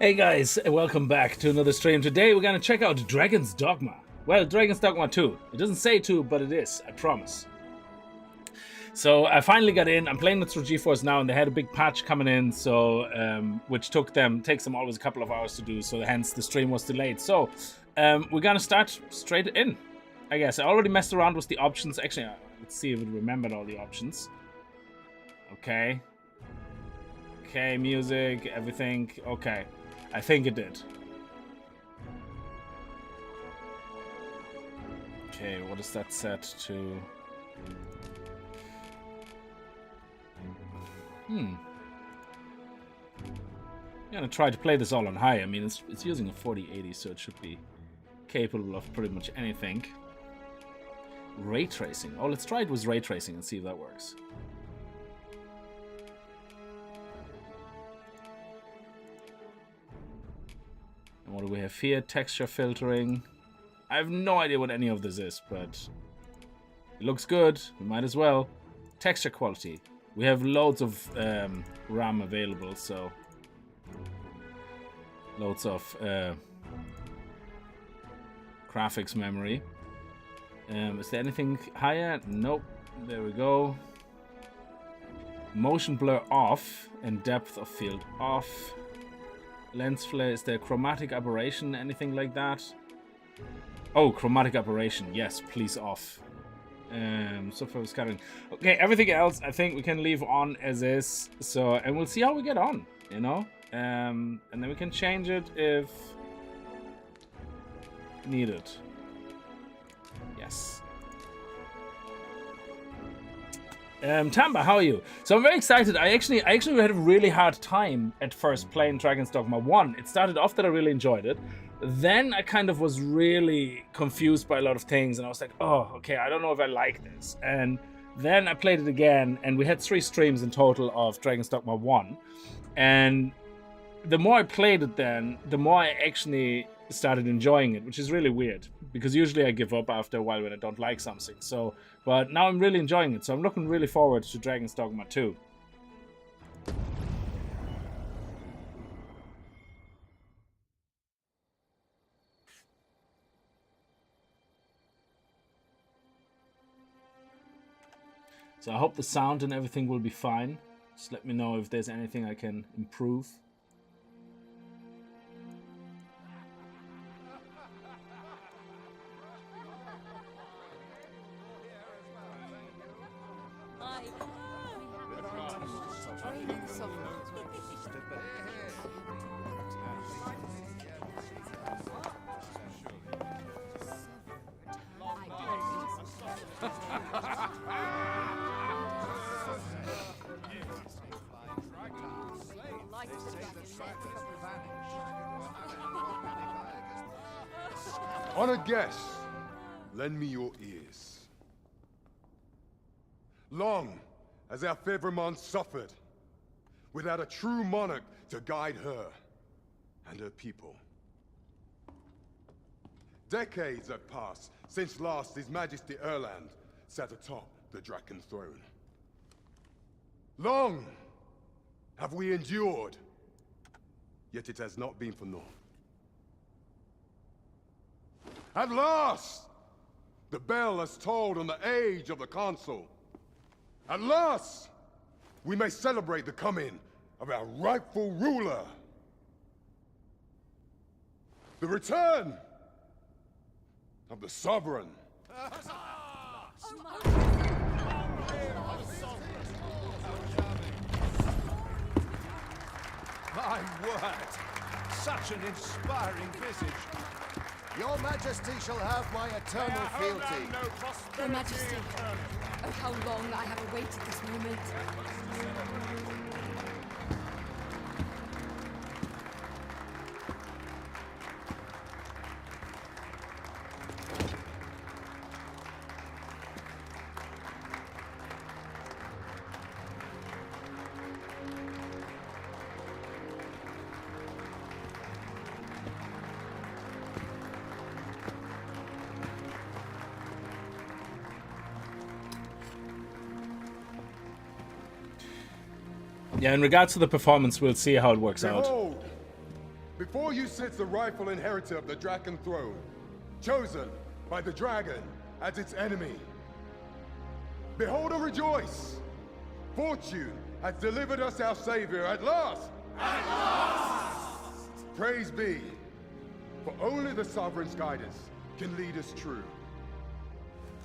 Hey guys, welcome back to another stream. Today we're gonna check out Dragon's Dogma. Well, Dragon's Dogma 2. It doesn't say 2, but it is, I promise. So I finally got in. I'm playing it through GeForce now, and they had a big patch coming in, so which takes them always a couple of hours to do, so hence the stream was delayed. So we're gonna start straight in, I guess. I already messed around with the options. Actually, let's see if it remembered all the options. Okay, music, everything. Okay. I think it did. Okay, what is that set to? I'm gonna try to play this all on high. I mean, it's using a 4080, so it should be capable of pretty much anything. Ray tracing. Oh, let's try it with ray tracing and see if that works. And what do we have here? Texture filtering. I have no idea what any of this is, but it looks good. We might as well. Texture quality. We have loads of RAM available, so loads of graphics memory. Is there anything higher? Nope. There we go. Motion blur off and depth of field off. Lens flare, is there chromatic aberration, anything like that? Oh, chromatic aberration, yes, please off. Software scattering. Okay, everything else I think we can leave on as is. So, and we'll see how we get on, you know? And then we can change it if needed. Yes. Tamba, how are you? So I'm very excited. I actually had a really hard time at first playing Dragon's Dogma 1. It started off that I really enjoyed it. Then I kind of was really confused by a lot of things, and I was like, oh, okay, I don't know if I like this. And then I played it again, and we had 3 streams in total of Dragon's Dogma 1. And the more I played it then, the more I actually started enjoying it, which is really weird, because usually I give up after a while when I don't like something. So, but now I'm really enjoying it, so I'm looking really forward to Dragon's Dogma 2. So I hope the sound and everything will be fine. Just let me know if there's anything I can improve. Honored guests, lend me your ears. Long has our Fevrimon suffered, without a true monarch to guide her and her people. Decades have passed since last His Majesty Erland sat atop the Draken throne. Long have we endured, yet it has not been for naught. At last, the bell has tolled on the age of the Council. At last, we may celebrate the coming of our rightful ruler. The return of the Sovereign. My word! Such an inspiring visage. Your Majesty shall have my eternal fealty. Your Majesty, oh how long I have awaited this moment. Yeah, in regards to the performance, we'll see how it works out. Behold, Before you sits the rightful inheritor of the Draken throne, chosen by the dragon as its enemy. Behold and rejoice! Fortune has delivered us our savior at last! At last! Praise be, for only the sovereign's guidance can lead us true.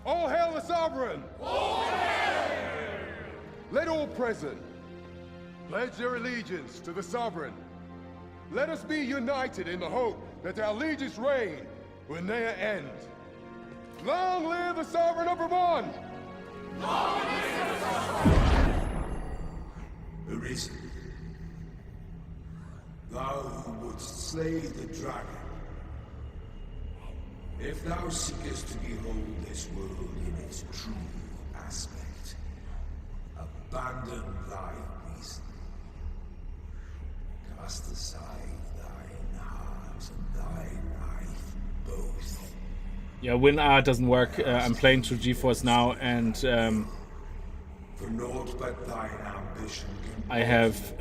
All hail the sovereign! All hail! Let all present pledge their allegiance to the sovereign. Let us be united in the hope that our allegiance reign will ne'er end. Long live the sovereign of Vermont! Long live the sovereign! Arisen, thou who wouldst slay the dragon, if thou seekest to behold this world in its true aspect, abandon thy reason. Cast aside thine heart and thy life both. Yeah, WinR doesn't work. I'm playing through GeForce now, and For naught but thine ambition can I have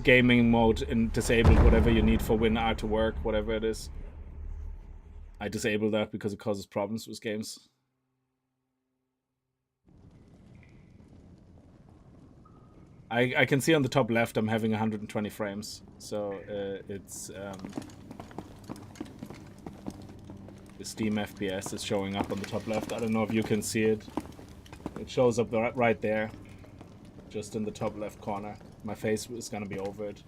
gaming mode and disabled whatever you need for WinR to work, whatever it is. I disable that because it causes problems with games. I can see on the top left I'm having 120 frames, so it's the Steam FPS is showing up on the top left. I don't know if you can see it. It shows up right there, just in the top left corner. My face is gonna be over it.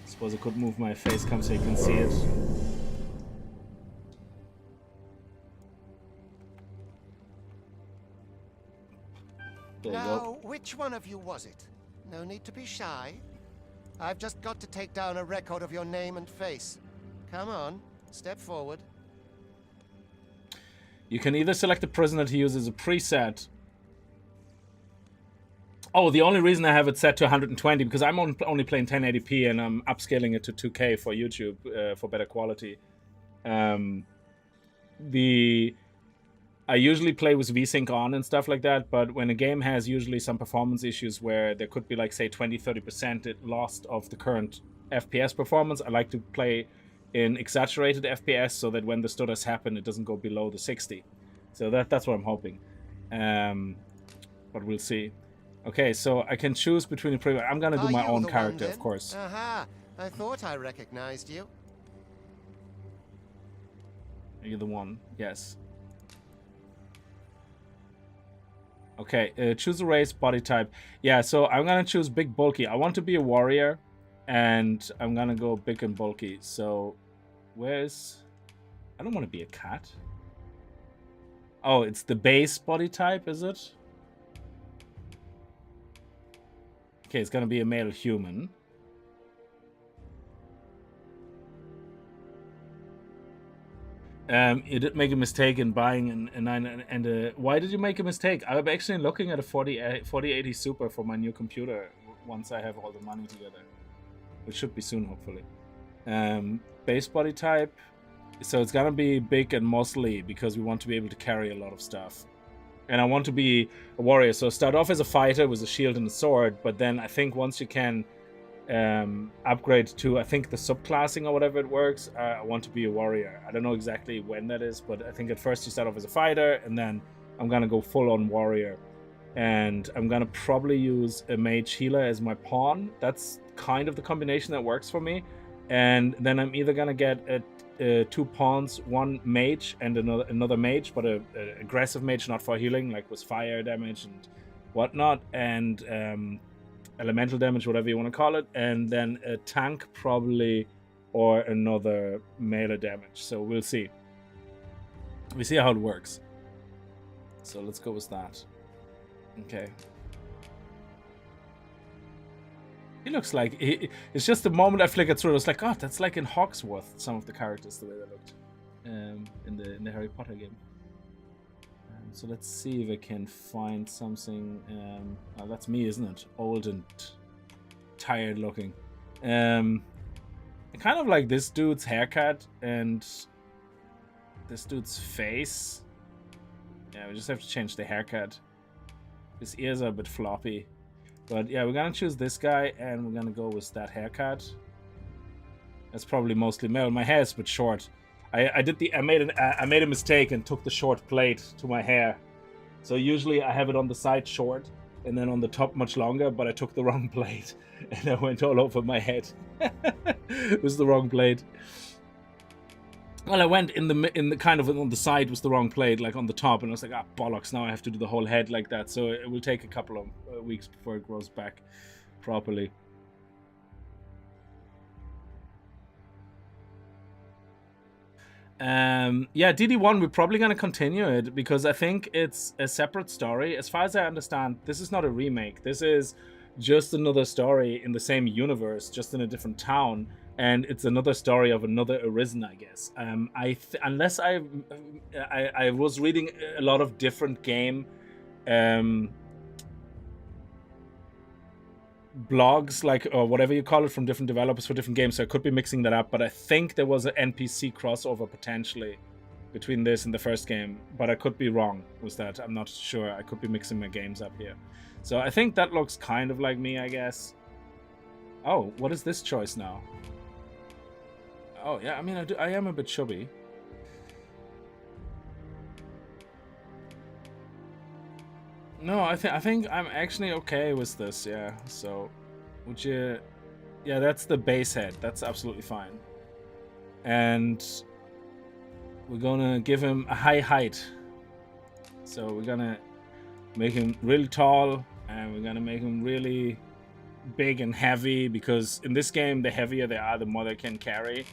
Suppose I could move my face cam so you can see it. There you go. Now, which one of you was it? No need to be shy. I've just got to take down a record of your name and face. Come on, step forward. You can either select the prisoner to use as a preset. Oh, the only reason I have it set to 120 because I'm only playing 1080p and I'm upscaling it to 2K for YouTube for better quality. I usually play with VSync on and stuff like that, but when a game has usually some performance issues where there could be like say 20-30% it lost of the current FPS performance, I like to play in exaggerated FPS so that when the stutters happen it doesn't go below the 60. So that's what I'm hoping. But we'll see. Okay, so I can choose between the I'm gonna do my own character, of course. Aha! I thought I recognized you. You're the one, yes. Okay, choose a race, body type. Yeah, so I'm gonna choose big, bulky. I want to be a warrior, and I'm gonna go big and bulky. So, where's... I don't want to be a cat. Oh, it's the base body type, is it? Okay, it's gonna be a male human. You did make a mistake in buying why did you make a mistake? I'm actually looking at a 4080 Super for my new computer once I have all the money together, which should be soon, hopefully. Base body type, so it's gonna be big and muscly because we want to be able to carry a lot of stuff. And I want to be a warrior, so start off as a fighter with a shield and a sword, but then I think once you can upgrade to, I think, the subclassing or whatever it works, I want to be a warrior. I don't know exactly when that is, but I think at first you start off as a fighter, and then I'm gonna go full-on warrior. And I'm gonna probably use a mage healer as my pawn. That's kind of the combination that works for me. And then I'm either gonna get two pawns, one mage and another mage, but a aggressive mage, not for healing, like with fire damage and whatnot, and elemental damage, whatever you want to call it, and then a tank probably, or another melee damage. So we'll see. We see how it works. So let's go with that. Okay. He looks like... it's just the moment I flickered through, I was like, oh, that's like in Hawksworth, some of the characters, the way they looked in the Harry Potter game. So let's see if I can find something. Oh, that's me, isn't it? Old and tired looking. I kind of like this dude's haircut and this dude's face. Yeah, we just have to change the haircut. His ears are a bit floppy. But yeah, we're gonna choose this guy, and we're gonna go with that haircut. That's probably mostly male. My hair is a bit short. I made a mistake and took the short plait to my hair. So usually I have it on the side short, and then on the top much longer. But I took the wrong plait, and I went all over my head. It was the wrong plait. Well, I went in the kind of on the side was the wrong plate, like on the top, and I was like, ah, bollocks! Now I have to do the whole head like that. So it will take a couple of weeks before it grows back properly. Yeah, DD1, we're probably gonna continue it because I think it's a separate story. As far as I understand, this is not a remake. This is just another story in the same universe, just in a different town. And it's another story of another Arisen, I guess. Unless I was reading a lot of different game blogs, like, or whatever you call it, from different developers for different games. So I could be mixing that up, but I think there was an NPC crossover potentially between this and the first game. But I could be wrong with that. I'm not sure. I could be mixing my games up here. So I think that looks kind of like me, I guess. Oh, what is this choice now? Oh, yeah, I mean, I am a bit chubby. No, I think I'm actually okay with this, yeah. So, would you... Yeah, that's the base head. That's absolutely fine. And we're gonna give him a high height. So we're gonna make him really tall, and we're gonna make him really big and heavy, because in this game, the heavier they are, the more they can carry.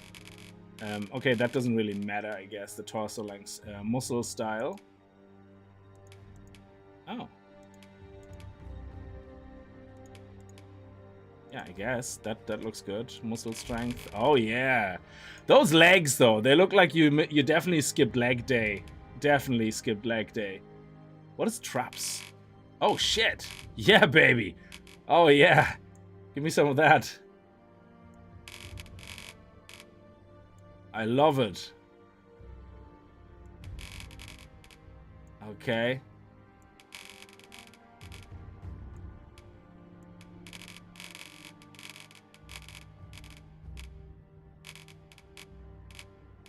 Okay, that doesn't really matter, I guess, the torso length. Muscle style. Oh. Yeah, I guess. That looks good. Muscle strength. Oh, yeah. Those legs, though, they look like you definitely skipped leg day. Definitely skipped leg day. What is traps? Oh, shit. Yeah, baby. Oh, yeah. Give me some of that. I love it. Okay.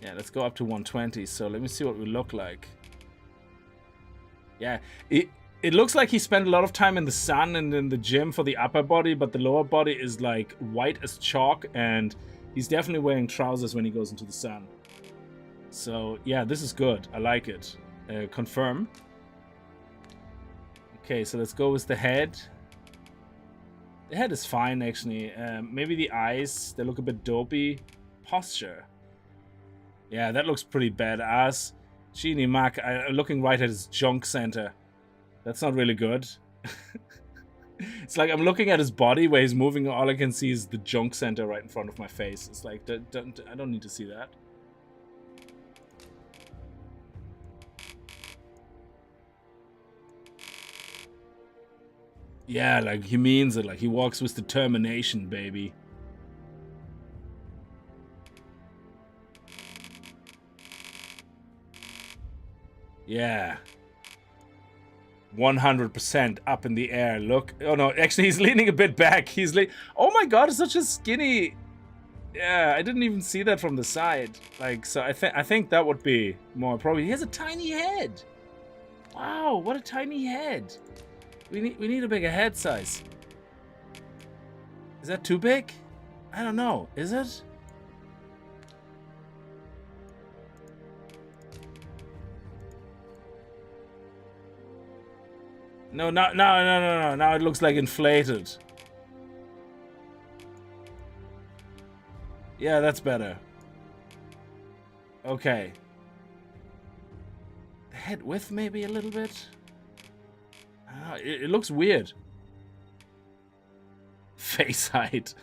Yeah, let's go up to 120. So let me see what we look like. Yeah, it looks like he spent a lot of time in the sun and in the gym for the upper body, but the lower body is like white as chalk, and he's definitely wearing trousers when he goes into the sun. So, yeah, this is good. I like it. Confirm. Okay, so let's go with the head. The head is fine, actually. Maybe the eyes, they look a bit dopey. Posture. Yeah, that looks pretty badass. Genie Mac, looking right at his junk center. That's not really good. It's like I'm looking at his body where he's moving, all I can see is the junk center right in front of my face. It's like, I don't need to see that. Yeah, like he means it. Like he walks with determination, baby. Yeah. 100% up in the air. Look. Oh no, actually he's leaning a bit back. He's like, oh my god, it's such a skinny. Yeah, I didn't even see that from the side. Like, so I think that would be more appropriate. He has a tiny head. Wow, what a tiny head. We need a bigger head size. Is that too big? I don't know. Is it? No. Now it looks like inflated. Yeah, that's better. Okay. The head width maybe a little bit. It looks weird. Face height.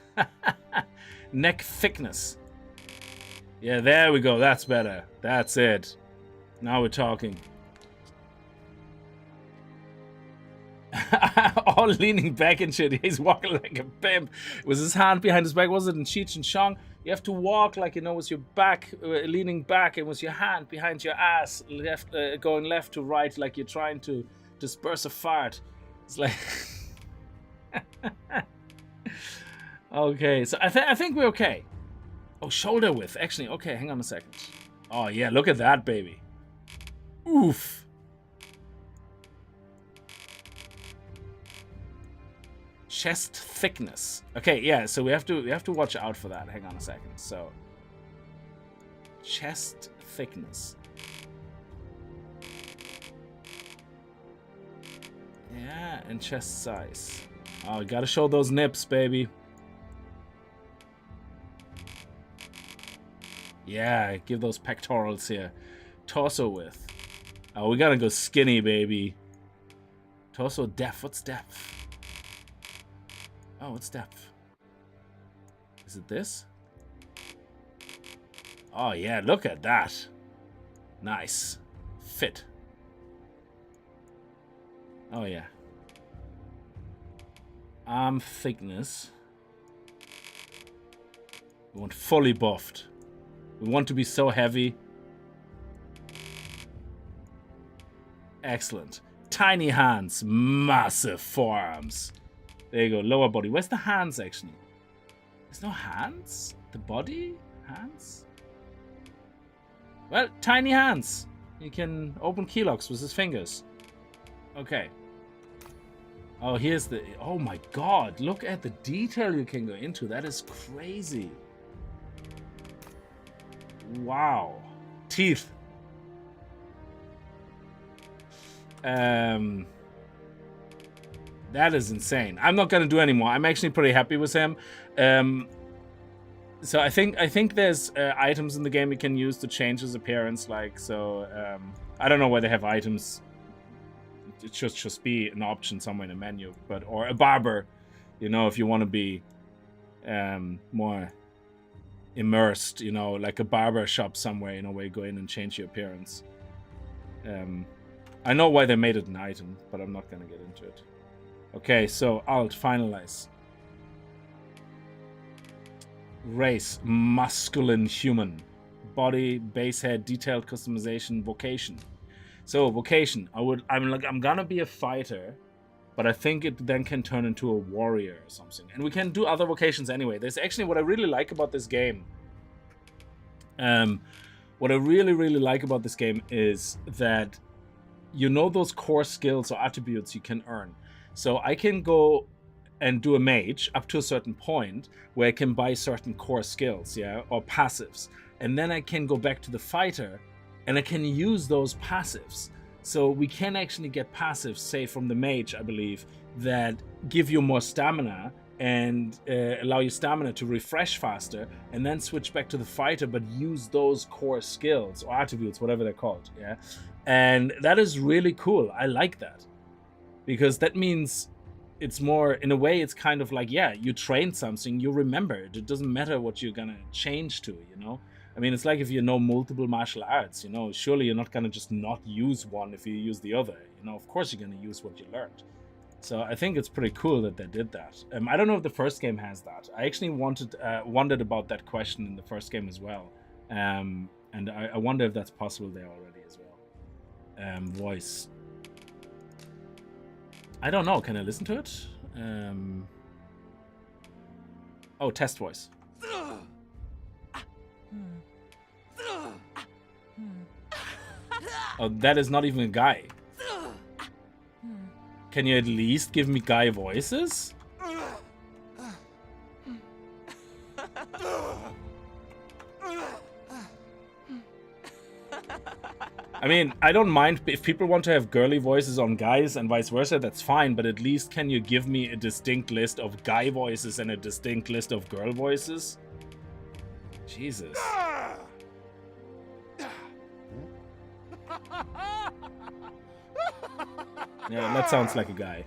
Neck thickness. Yeah, there we go. That's better. That's it. Now we're talking. All leaning back and shit. He's walking like a pimp. With his hand behind his back. Was it in Cheech and Chong? You have to walk like, you know, with your back leaning back and with your hand behind your ass, going left to right, like you're trying to disperse a fart. It's like Okay, so I think we're okay. Oh, shoulder width. Actually, okay, hang on a second. Oh, yeah, look at that, baby. Oof. Chest thickness. Okay, yeah, so we have to watch out for that. Hang on a second. So, chest thickness. Yeah, and chest size. Oh, gotta show those nips, baby. Yeah, give those pectorals here. Torso width. Oh, we gotta go skinny, baby. Torso depth. What's depth? Oh, what's depth? Is it this? Oh, yeah, look at that. Nice. Fit. Oh, yeah. Arm thickness. We want fully buffed. We want to be so heavy. Excellent. Tiny hands, massive forearms. There you go, lower body. Where's the hands, actually? There's no hands? The body? Hands? Well, tiny hands. He can open key locks with his fingers. Okay. Oh, here's the... Oh my god, look at the detail you can go into. That is crazy. Wow. Teeth. That is insane. I'm not gonna do anymore. I'm actually pretty happy with him. So I think there's items in the game you can use to change his appearance. Like so, I don't know where they have items. It should just be an option somewhere in the menu, but or a barber, you know, if you want to be more immersed, you know, like a barber shop somewhere, you know, where you go in and change your appearance. I know why they made it an item, but I'm not gonna get into it. Okay, so Alt, finalize. Race, masculine human. Body, base head, detailed customization, vocation. So vocation, I'm gonna be a fighter, but I think it then can turn into a warrior or something. And we can do other vocations anyway. There's actually what I really like about this game. What I really like about this game is that you know those core skills or attributes you can earn. So I can go and do a mage up to a certain point where I can buy certain core skills, yeah, or passives. And then I can go back to the fighter and I can use those passives. So we can actually get passives, say from the mage, I believe, that give you more stamina and allow your stamina to refresh faster, and then switch back to the fighter, but use those core skills or attributes, whatever they're called, yeah. And that is really cool. I like that because that means it's more, in a way, it's kind of like, yeah, you trained something, you remember it. It doesn't matter what you're gonna change to, you know. I mean, it's like if you know multiple martial arts, you know, surely you're not gonna just not use one if you use the other, you know. Of course you're gonna use what you learned. So I think it's pretty cool that they did that. I don't know if the first game has that. I actually wondered about that question in the first game as well. And I wonder if that's possible there already as well. Voice. I don't know. Can I listen to it? Oh, test voice. Oh, that is not even a guy. Can you at least give me guy voices? I mean, I don't mind if people want to have girly voices on guys and vice versa, that's fine, but at least can you give me a distinct list of guy voices and a distinct list of girl voices? Jesus. Yeah, that sounds like a guy.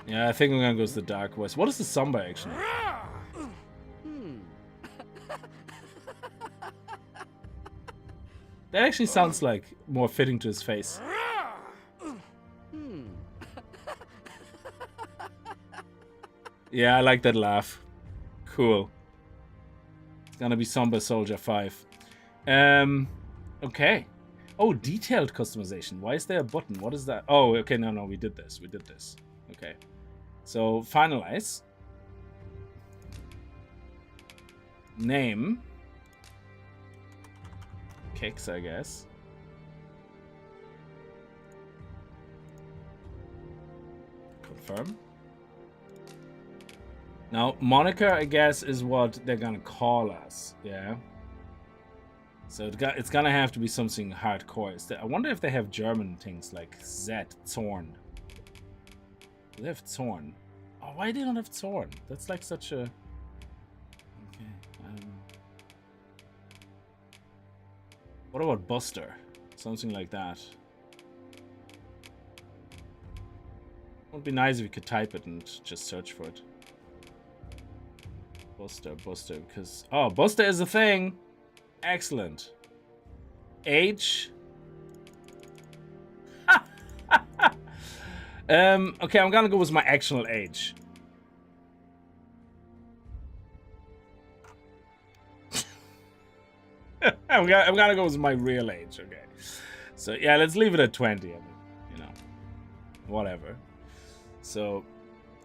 Yeah, I think I'm gonna go with the dark voice. What is the samba actually? That actually sounds like more fitting to his face. Yeah, I like that laugh. Cool. It's gonna be Somber Soldier 5. Okay. Oh, detailed customization. Why is there a button? What is that? Oh, okay, no, we did this. Okay. So, finalize. Name. Kickz, I guess. Confirm. Now, moniker, I guess, is what they're gonna call us, yeah? So it's gonna have to be something hardcore. I wonder if they have German things like Z, Zorn. Do they have Zorn? Oh, why they don't have Zorn? That's like such a... Okay. What about Buster? Something like that. Would be nice if you could type it and just search for it. Buster, because... Oh, Buster is a thing! Excellent. Age? Okay, I'm gonna go with my actual age. I'm gonna go with my real age, okay. So, yeah, let's leave it at 20. I mean, you know, whatever. So...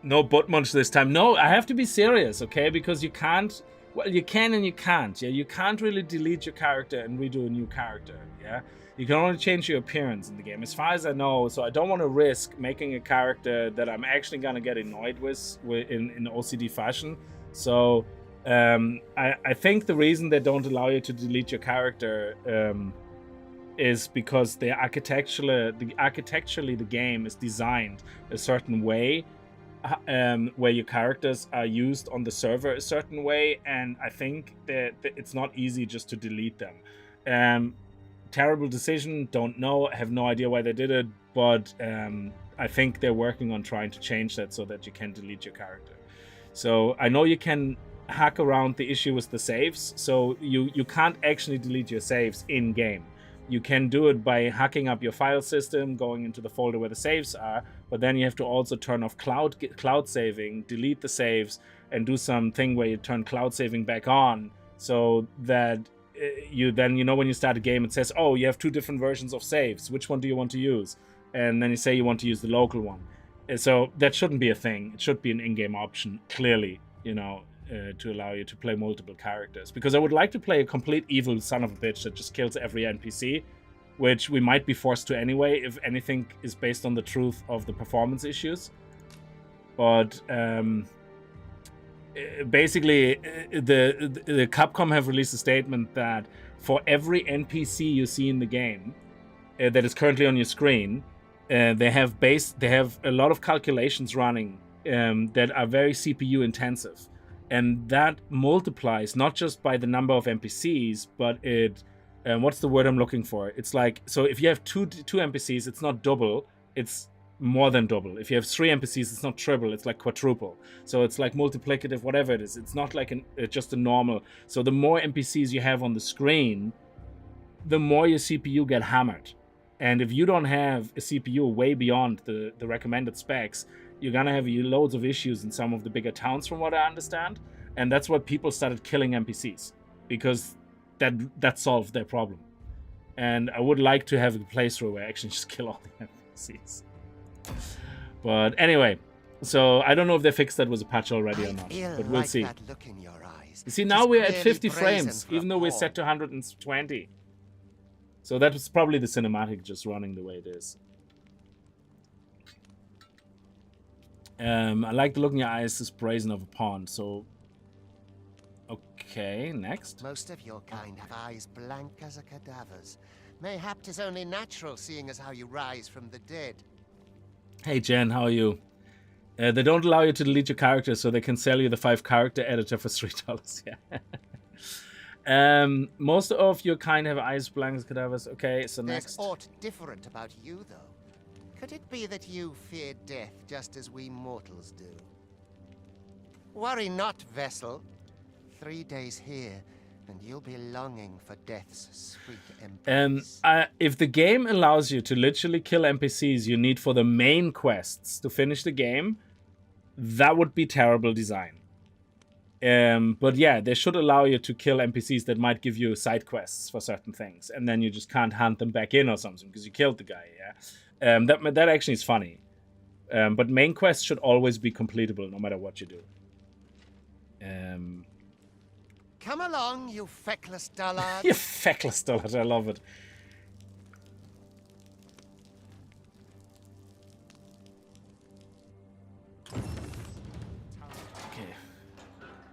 No butt munch this time. No, I have to be serious, okay? Because you can't... Well, you can and you can't, yeah? You can't really delete your character and redo a new character, yeah? You can only change your appearance in the game, as far as I know. So I don't want to risk making a character that I'm actually going to get annoyed with in OCD fashion. So I think the reason they don't allow you to delete your character is because architecturally the game is designed a certain way, where your characters are used on the server a certain way, and I think that it's not easy just to delete them. Terrible decision, don't know, have no idea why they did it, but I think they're working on trying to change that so that you can delete your character. So I know you can hack around the issue with the saves, so you can't actually delete your saves in-game. You can do it by hacking up your file system, going into the folder where the saves are, but then you have to also turn off cloud saving, delete the saves, and do something where you turn cloud saving back on, so that you then, you know, when you start a game, it says, oh, you have two different versions of saves. Which one do you want to use? And then you say you want to use the local one. So that shouldn't be a thing. It should be an in-game option, clearly, you know, to allow you to play multiple characters. Because I would like to play a complete evil son of a bitch that just kills every NPC, which we might be forced to anyway, if anything is based on the truth of the performance issues. But basically, the Capcom have released a statement that for every NPC you see in the game that is currently on your screen, they have a lot of calculations running that are very CPU intensive. And that multiplies not just by the number of NPCs, but it... what's the word I'm looking for? It's like... So if you have two NPCs, it's not double, it's more than double. If you have 3 NPCs, it's not triple, it's like quadruple. So it's like multiplicative, whatever it is. It's not like just a normal... So the more NPCs you have on the screen, the more your CPU get hammered. And if you don't have a CPU way beyond the recommended specs, you're gonna have loads of issues in some of the bigger towns, from what I understand. And that's why people started killing NPCs, because that solved their problem. And I would like to have a playthrough where I actually just kill all the NPCs. But anyway, so I don't know if they fixed that with a patch already or not, but we'll see. That look in your eyes. You see, now we're at 50 frames, even though we're set to 120. So that was probably the cinematic just running the way it is. I like the look in your eyes, this brazen of a pawn. So, okay, next. Most of your kind have eyes blank as a cadaver's. Mayhap 'tis only natural, seeing as how you rise from the dead. Hey Jen, how are you? They don't allow you to delete your character, so they can sell you the 5-character editor for $3. Yeah. Most of your kind have eyes blank as cadavers. Okay, so next. There's aught different about you, though. Could it be that you fear death just as we mortals do? Worry not, vessel. 3 days here, And you'll be longing for death's sweet embrace. If the game allows you to literally kill NPCs you need for the main quests to finish the game, that would be terrible design. But yeah, they should allow you to kill NPCs that might give you side quests for certain things, and then you just can't hunt them back in or something because you killed the guy. Yeah, that actually is funny. But main quests should always be completable no matter what you do. Come along, you feckless dullard. You feckless dullard, I love it.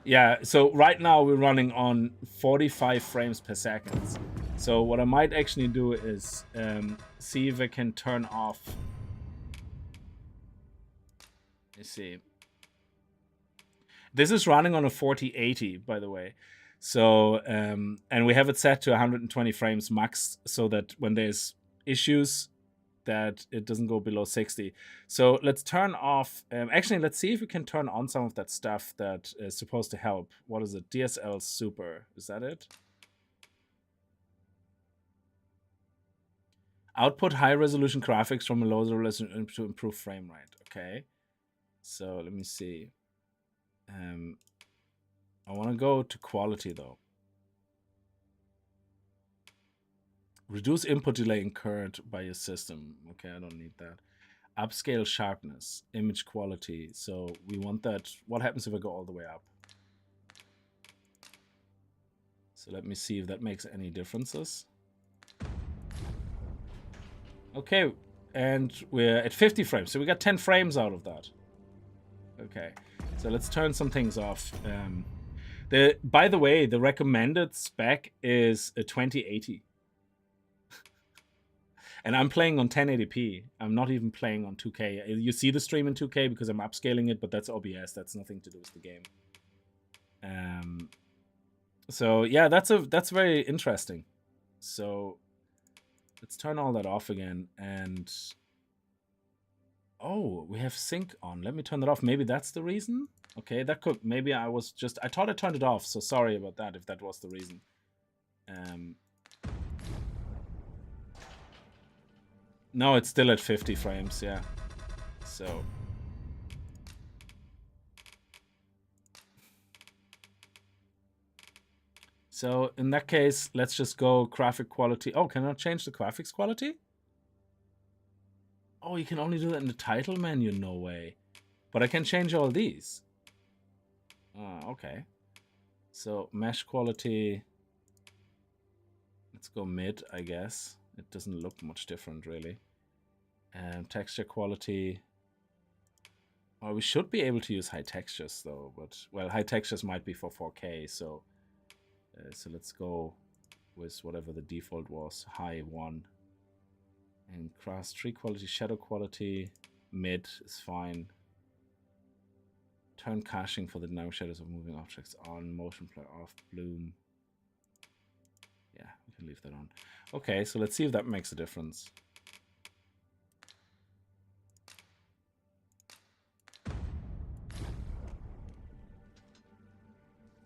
Yeah, so right now we're running on 45 frames per second. So what I might actually do is see if I can turn off. Let's see. This is running on a 4080, by the way. So, and we have it set to 120 frames max so that when there's issues, that it doesn't go below 60. So let's turn off. Actually, let's see if we can turn on some of that stuff that is supposed to help. What is it? DSL Super. Is that it? Output high resolution graphics from a low resolution to improve frame rate. Okay. So let me see. I want to go to quality though. Reduce input delay incurred by your system. Okay, I don't need that. Upscale sharpness, image quality. So we want that. What happens if I go all the way up? So let me see if that makes any differences. Okay, and we're at 50 frames. So we got 10 frames out of that. Okay, so let's turn some things off. By the way, the recommended spec is a 2080. And I'm playing on 1080p. I'm not even playing on 2K. You see the stream in 2K because I'm upscaling it, but that's OBS. That's nothing to do with the game. So yeah, that's very interesting. So let's turn all that off again. And oh, we have sync on. Let me turn that off. Maybe that's the reason. Okay, that could. Maybe I thought I turned it off. So sorry about that if that was the reason. No, it's still at 50 frames, yeah. So in that case, let's just go graphic quality. Oh, can I change the graphics quality? Oh, you can only do that in the title menu, no way. But I can change all these. Okay. So mesh quality. Let's go mid, I guess. It doesn't look much different, really. Texture quality. Well, we should be able to use high textures, though. But, well, high textures might be for 4K. So let's go with whatever the default was. High 1. And class tree quality, shadow quality. Mid is fine. Turn caching for the dynamic shadows of moving objects on. Motion blur off. Bloom. Yeah, we can leave that on. Okay, so let's see if that makes a difference.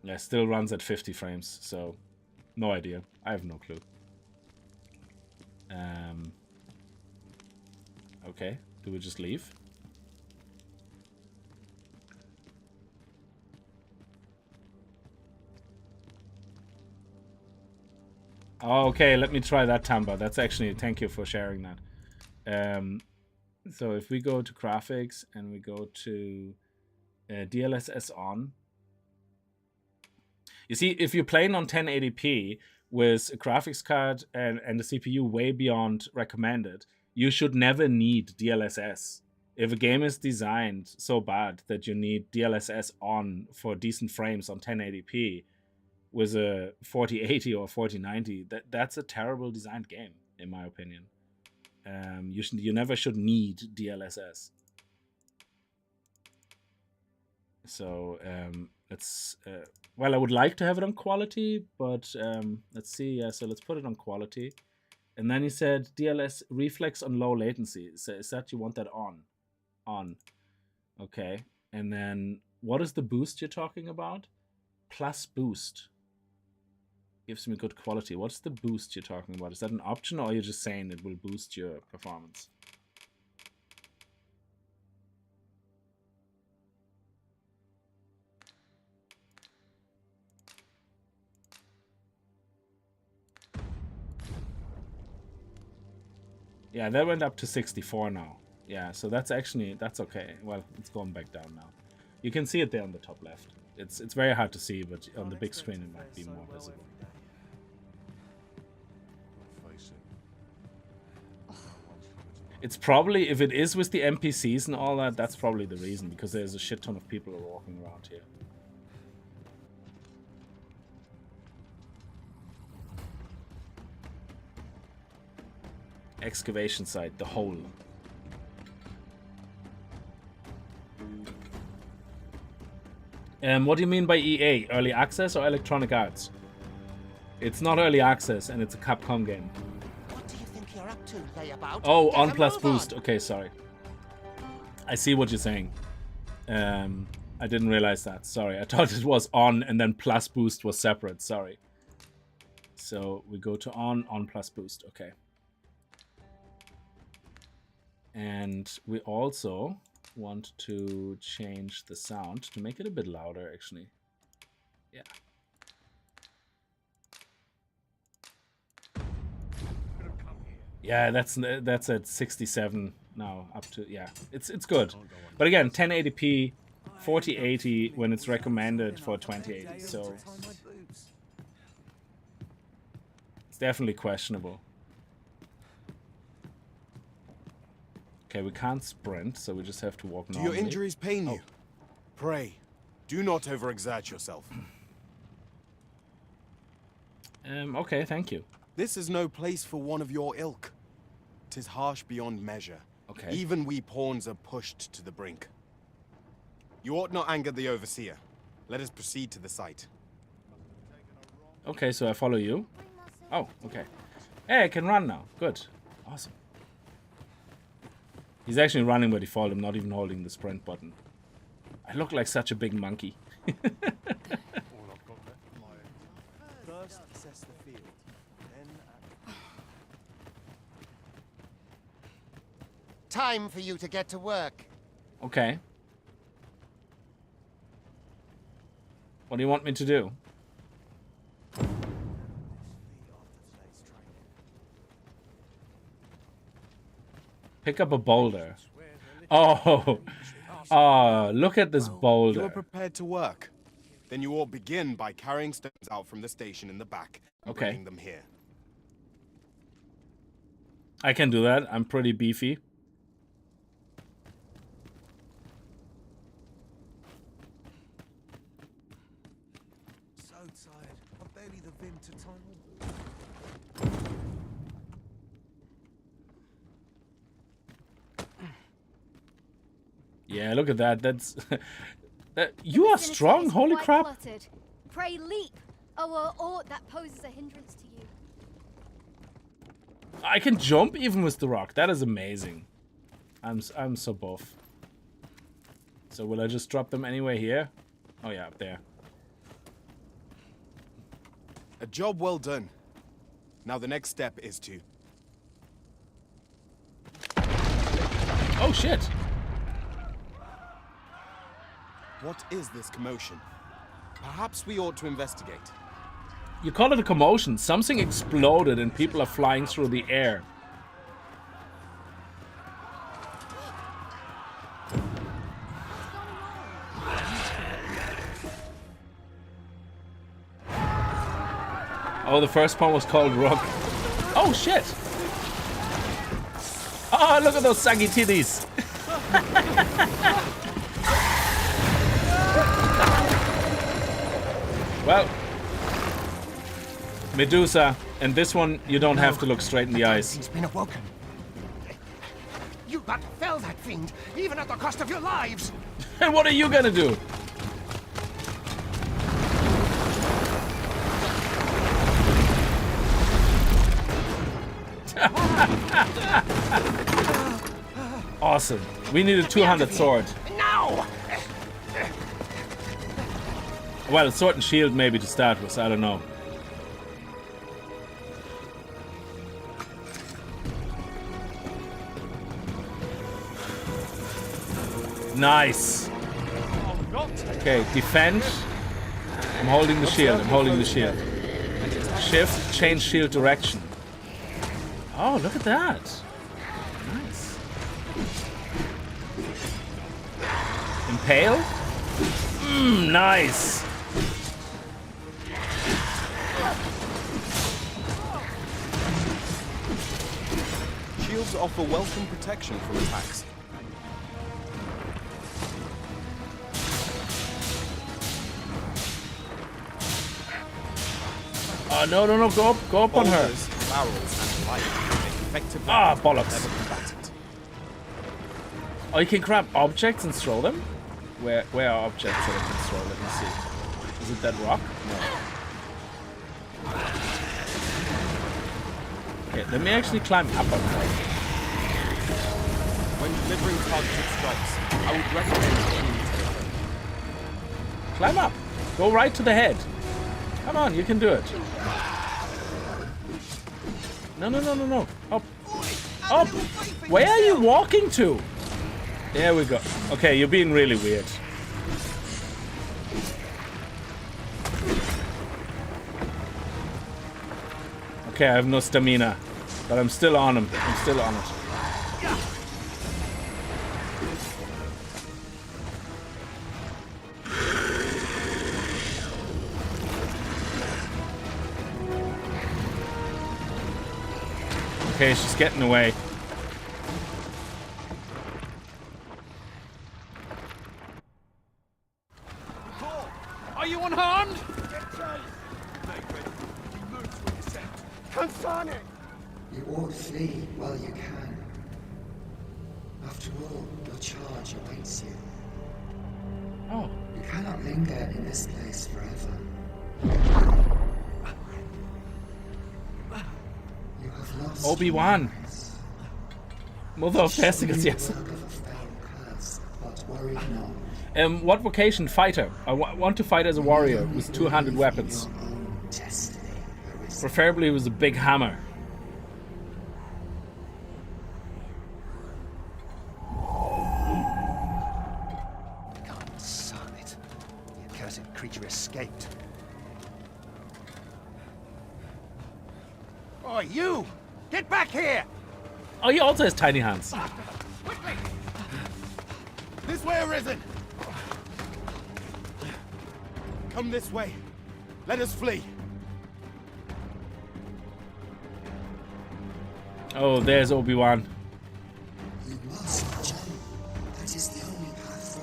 Yeah, still runs at 50 frames, so no idea. I have no clue. Okay, do we just leave? Oh, okay, let me try that, Tamba. That's actually, thank you for sharing that. So if we go to graphics and we go to DLSS on, you see, if you're playing on 1080p with a graphics card and the CPU way beyond recommended, you should never need DLSS. If a game is designed so bad that you need DLSS on for decent frames on 1080p with a 4080 or 4090, that's a terrible designed game, in my opinion. You never should need DLSS. So let's well, I would like to have it on quality, but let's see. Yeah, so let's put it on quality. And then he said DLS reflex on low latency. So is that you want that on? On. Okay. And then what is the boost you're talking about? Plus boost. Gives me good quality. What's the boost you're talking about? Is that an option, or are you just saying it will boost your performance? Yeah, that went up to 64 now. Yeah, so that's actually, that's okay. Well, it's going back down now. You can see it there on the top left. It's very hard to see, but on the big screen it might be more visible. It's probably, if it is with the NPCs and all that, that's probably the reason, because there's a shit ton of people walking around here. Excavation site, the hole. What do you mean by EA? Early access or Electronic Arts? It's not early access, and it's a Capcom game. What do you think you're up to, layabout? Oh, Get on a plus move boost. on. Okay, sorry. I see what you're saying. I didn't realize that. Sorry, I thought it was on and then plus boost was separate. Sorry. So we go to on plus boost. Okay. And we also want to change the sound to make it a bit louder, actually. Yeah. Yeah, that's at 67 now, up to, yeah, it's good. But again, 1080p, 4080 when it's recommended for 2080, so it's definitely questionable. Okay, we can't sprint, so we just have to walk normally. Do your injuries pain you? Pray, do not overexert yourself. Okay, thank you. This is no place for one of your ilk. 'Tis harsh beyond measure. Okay. Even we pawns are pushed to the brink. You ought not anger the overseer. Let us proceed to the site. Okay, so I follow you. Oh, okay. Hey, I can run now. Good. Awesome. He's actually running by default. I'm not even holding the sprint button. I look like such a big monkey. First assess the field, then Time for you to get to work. Okay. What do you want me to do? Pick up a boulder. Oh, oh! Look at this you are boulder. prepared to work. Then you ought begin by carrying stones out from the station in the back and Okay. bringing them here. I can do that. I'm pretty beefy. So tired. I've barely the vim to time. Yeah, look at that. That's you are strong. Holy crap! Cluttered. Pray leap, or aught that poses a hindrance to you. I can jump even with the rock. That is amazing. I'm so buff. So will I just drop them anyway here? Oh yeah, up there. A job well done. Now the next step is to... Oh shit! What is this commotion? Perhaps we ought to investigate. You call it a commotion. Something exploded and people are flying through the air. Oh, the first one was called Rook. Oh shit! Oh, look at those saggy titties! Well, Medusa, and this one you don't have to look straight in the eyes. He's been awoken. You but fell that fiend, even at the cost of your lives. And what are you gonna do? Awesome. We need a 200 sword. Now! Well, a sword and shield maybe to start with. I don't know. Nice. Okay, defend. I'm holding the shield. I'm holding the shield. Shift, change shield direction. Oh, look at that. Nice. Impale? Nice. Shields offer welcome protection from attacks. Oh, no, no, no, go up on her. Barrels and light make effective Ah, weapons bollocks. for clever combatants. Oh, you can grab objects and throw them? Where are objects that I can throw? Let me see. Is it that rock? No. Okay, let me actually climb up on her. When delivering targeted strikes, I would recommend aiming to the head. Climb up. Go right to the head. Come on, you can do it. No, no, no, no, no. Up. Up. Where are you walking to? There we go. Okay, you're being really weird. Okay, I have no stamina, but I'm still on him. I'm still on it. Okay, she's getting away. Are you unharmed? You ought flee while you can. After all, your charge awaits you. Oh. You cannot linger in this place forever. You have lost Obi-Wan. your eyes. Mother of testicles, yes. Work of a failed curse, but worry not. What vocation? Fighter. I want to fight as a warrior with 200 weapons. Your own destiny, Arisen. Preferably with a big hammer. Son it. The accursed creature escaped. Oh, you! Get back here! Oh, he also has tiny hands. Quickly! This way, Arisen! Come this way. Let us flee. Oh, there's Obi-Wan. You must jump. That is the only path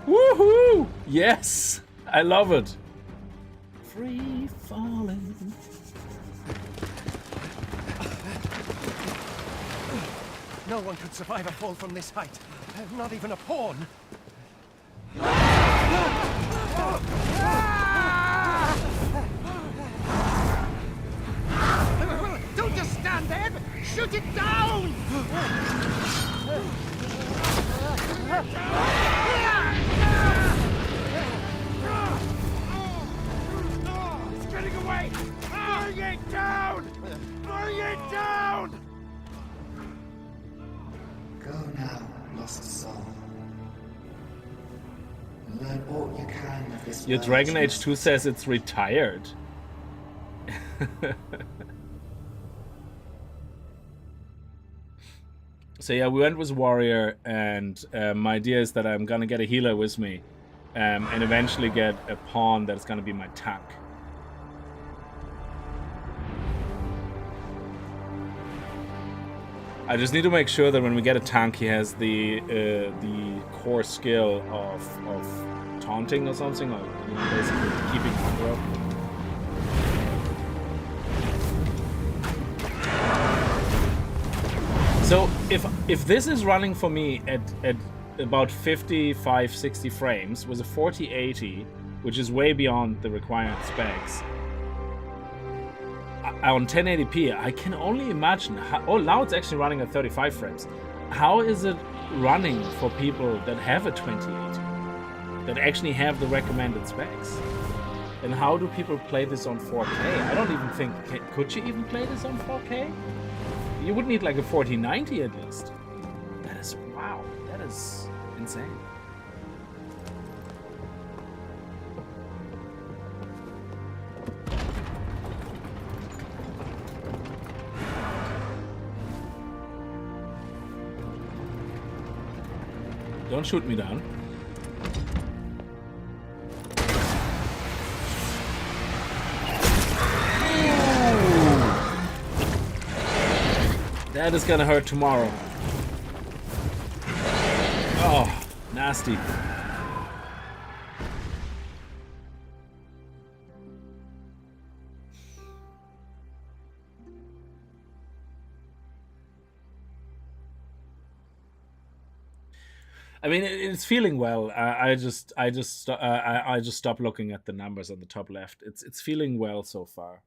forward. Woohoo! Yes! I love it. Free falling. No one could survive a fall from this height. Not even a pawn. Don't just stand there! Shoot it down! It's getting away! Bring it down! Bring it down! Go now, lost soul. Learn all you can of this Your world. Dragon Age 2 says it's retired. So yeah, we went with warrior, and my idea is that I'm gonna get a healer with me, and eventually get a pawn that's gonna be my tank. I just need to make sure that when we get a tank, he has the core skill of taunting or something, or basically keeping aggro. So if this is running for me at about 55-60 frames with a 4080, which is way beyond the required specs, on 1080p, I can only imagine how, oh, now it's actually running at 35 frames. How is it running for people that have a 2080, that actually have the recommended specs? And how do people play this on 4K? I don't even think, could you even play this on 4K? You would need like a 4090 at least. That is, wow, that is Insane. Don't shoot me down. That is gonna hurt tomorrow. Oh, nasty. I mean, it's feeling well. I just stopped looking at the numbers on the top left. It's feeling well so far.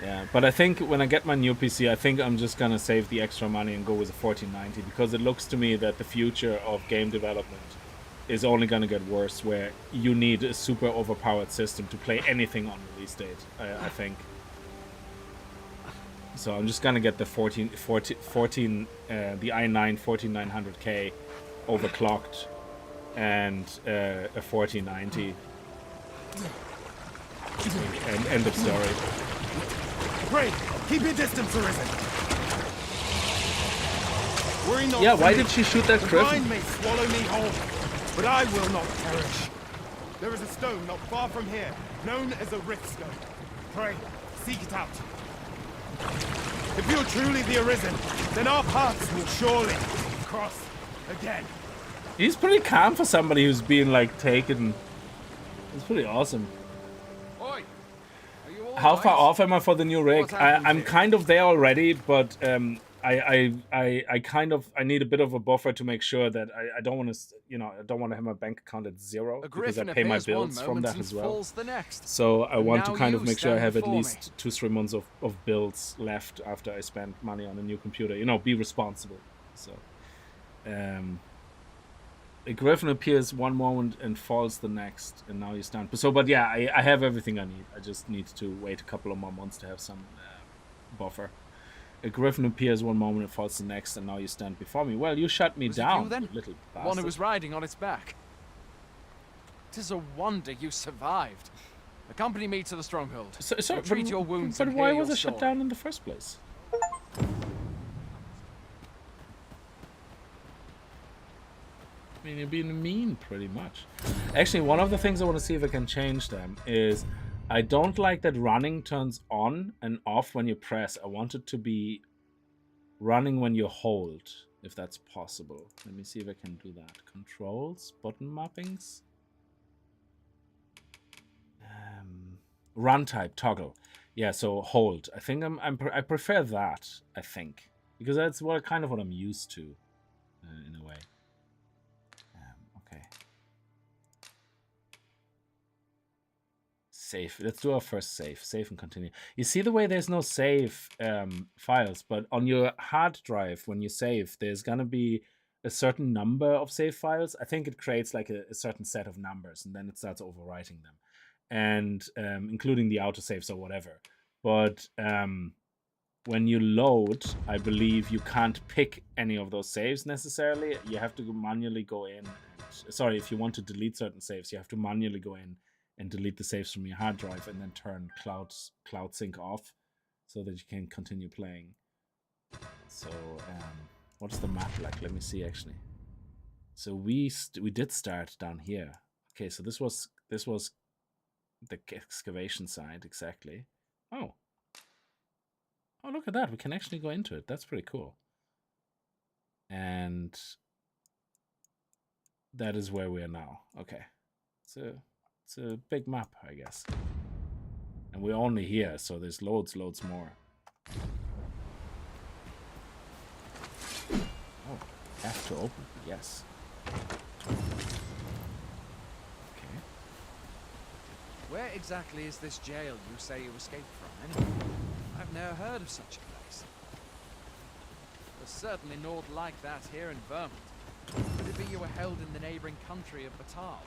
Yeah, but I think when I get my new PC, I think I'm just gonna save the extra money and go with a 1490 because it looks to me that the future of game development is only gonna get worse, where you need a super overpowered system to play anything on release date. I think. So I'm just gonna get the the i9 14900K overclocked and a 1490. And end of story. Great! Keep your distance, Arisen! Worry not. Yeah, why did she shoot that griffin? The mind may swallow me whole, but I will not perish. There is a stone not far from here, known as a rift stone. Pray, seek it out. If you're truly the Arisen, then our paths will surely cross again. He's pretty calm for somebody who's being like taken. It's pretty awesome. Oi. How far off am I for the new rig? I'm kind of there already, but I need a bit of a buffer to make sure that I don't want to, I don't want to have my bank account at zero because I pay my bills from that as well. So I want to kind of make sure I have at least 2-3 months of bills left after I spend money on a new computer. Be responsible. So, a griffin appears one moment and falls the next, and now you stand. So, but yeah, I have everything I need. I just need to wait a couple of more months to have some buffer. A griffin appears one moment and falls the next, and now you stand before me. Well, you shut me down, you little bastard. One who was riding on its back. 'Tis a wonder you survived. Accompany me to the stronghold. So treat your wounds. But and why hear was your it shut story. down in the first place? I mean, you're being mean, pretty much. Actually, one of the things I want to see if I can change them is I don't like that running turns on and off when you press. I want it to be running when you hold, if that's possible. Let me see if I can do that. Controls, button mappings. Run type, toggle. Yeah, so hold. I think I prefer that, I think. Because that's kind of what I'm used to, in a way. Okay. Save. Let's do our first save. Save and continue. You see the way there's no save files, but on your hard drive, when you save, there's gonna be a certain number of save files. I think it creates like a certain set of numbers, and then it starts overwriting them. And including the autosaves or whatever. But when you load, I believe you can't pick any of those saves necessarily. You have to manually go in. Sorry, if you want to delete certain saves, you have to manually go in and delete the saves from your hard drive and then turn cloud sync off so that you can continue playing. So what's the map like? Let me see actually. So we did start down here. Okay, so this was the excavation site, exactly. Oh, look at that. We can actually go into it. That's pretty cool. And that is where we are now. Okay. It's a big map, I guess. And we're only here, so there's loads more. Oh, F to open. Yes. Where exactly is this jail you say you escaped from, anyway? I've never heard of such a place. There's certainly naught like that here in Vermont. Could it be you were held in the neighboring country of Batal?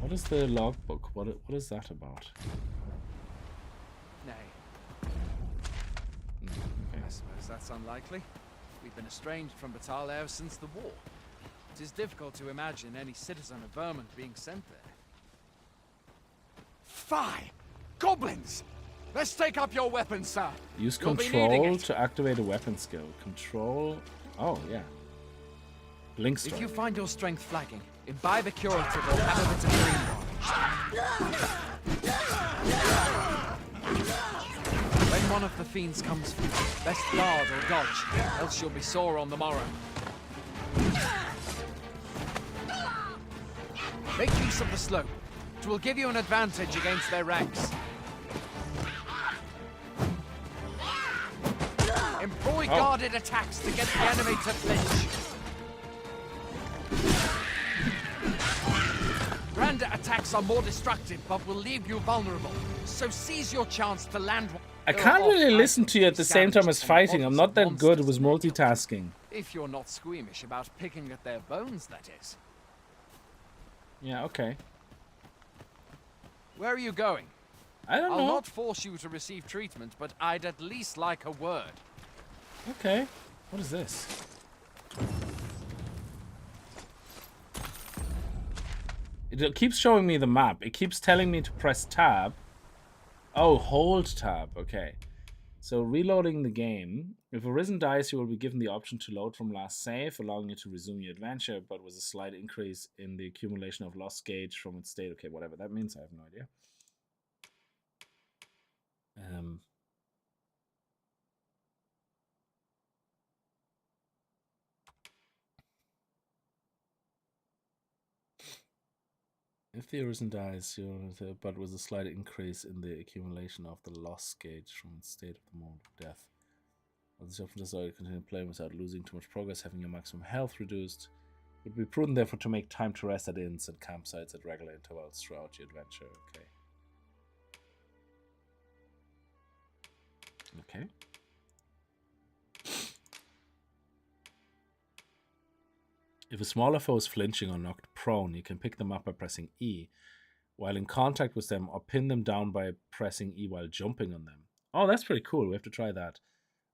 What is the logbook? What is that about? Nay. Okay. I suppose that's unlikely. We've been estranged from Batalha since the war. It is difficult to imagine any citizen of Vermont being sent there. Fie! Goblins! Let's take up your weapons, sir. Use You'll be needing control it. to activate a weapon skill. Control. Oh, yeah. Blink strike. If you find your strength flagging, imbibe a curative or have a bit of green. When one of the fiends comes for you, best guard or dodge, else you'll be sore on the morrow. Make use of the slope. It will give you an advantage against their ranks. Employ guarded attacks to get the enemy to flinch. Random attacks are more destructive, but will leave you vulnerable. So seize your chance to land one. I can't really listen to you at the same time as fighting. I'm not that good with multitasking. If you're not squeamish about picking at their bones, that is. Yeah, okay. Where are you going? I don't know. I'll not force you to receive treatment, but I'd at least like a word. Okay. What is this? It keeps showing me the map. It keeps telling me to press tab. Oh, hold tab. Okay. So reloading the game. If Arisen dies, you will be given the option to load from last save, allowing you to resume your adventure, but with a slight increase in the accumulation of lost gauge from its state. Okay, whatever that means, I have no idea. If the Arisen dies, but with a slight increase in the accumulation of the loss gauge from its state of the moment of death. While this option does allow you to continue playing without losing too much progress, having your maximum health reduced. It would be prudent, therefore, to make time to rest at inns and campsites at regular intervals throughout your adventure. Okay. Okay. If a smaller foe is flinching or knocked prone, you can pick them up by pressing E while in contact with them, or pin them down by pressing E while jumping on them. Oh, that's pretty cool. We have to try that.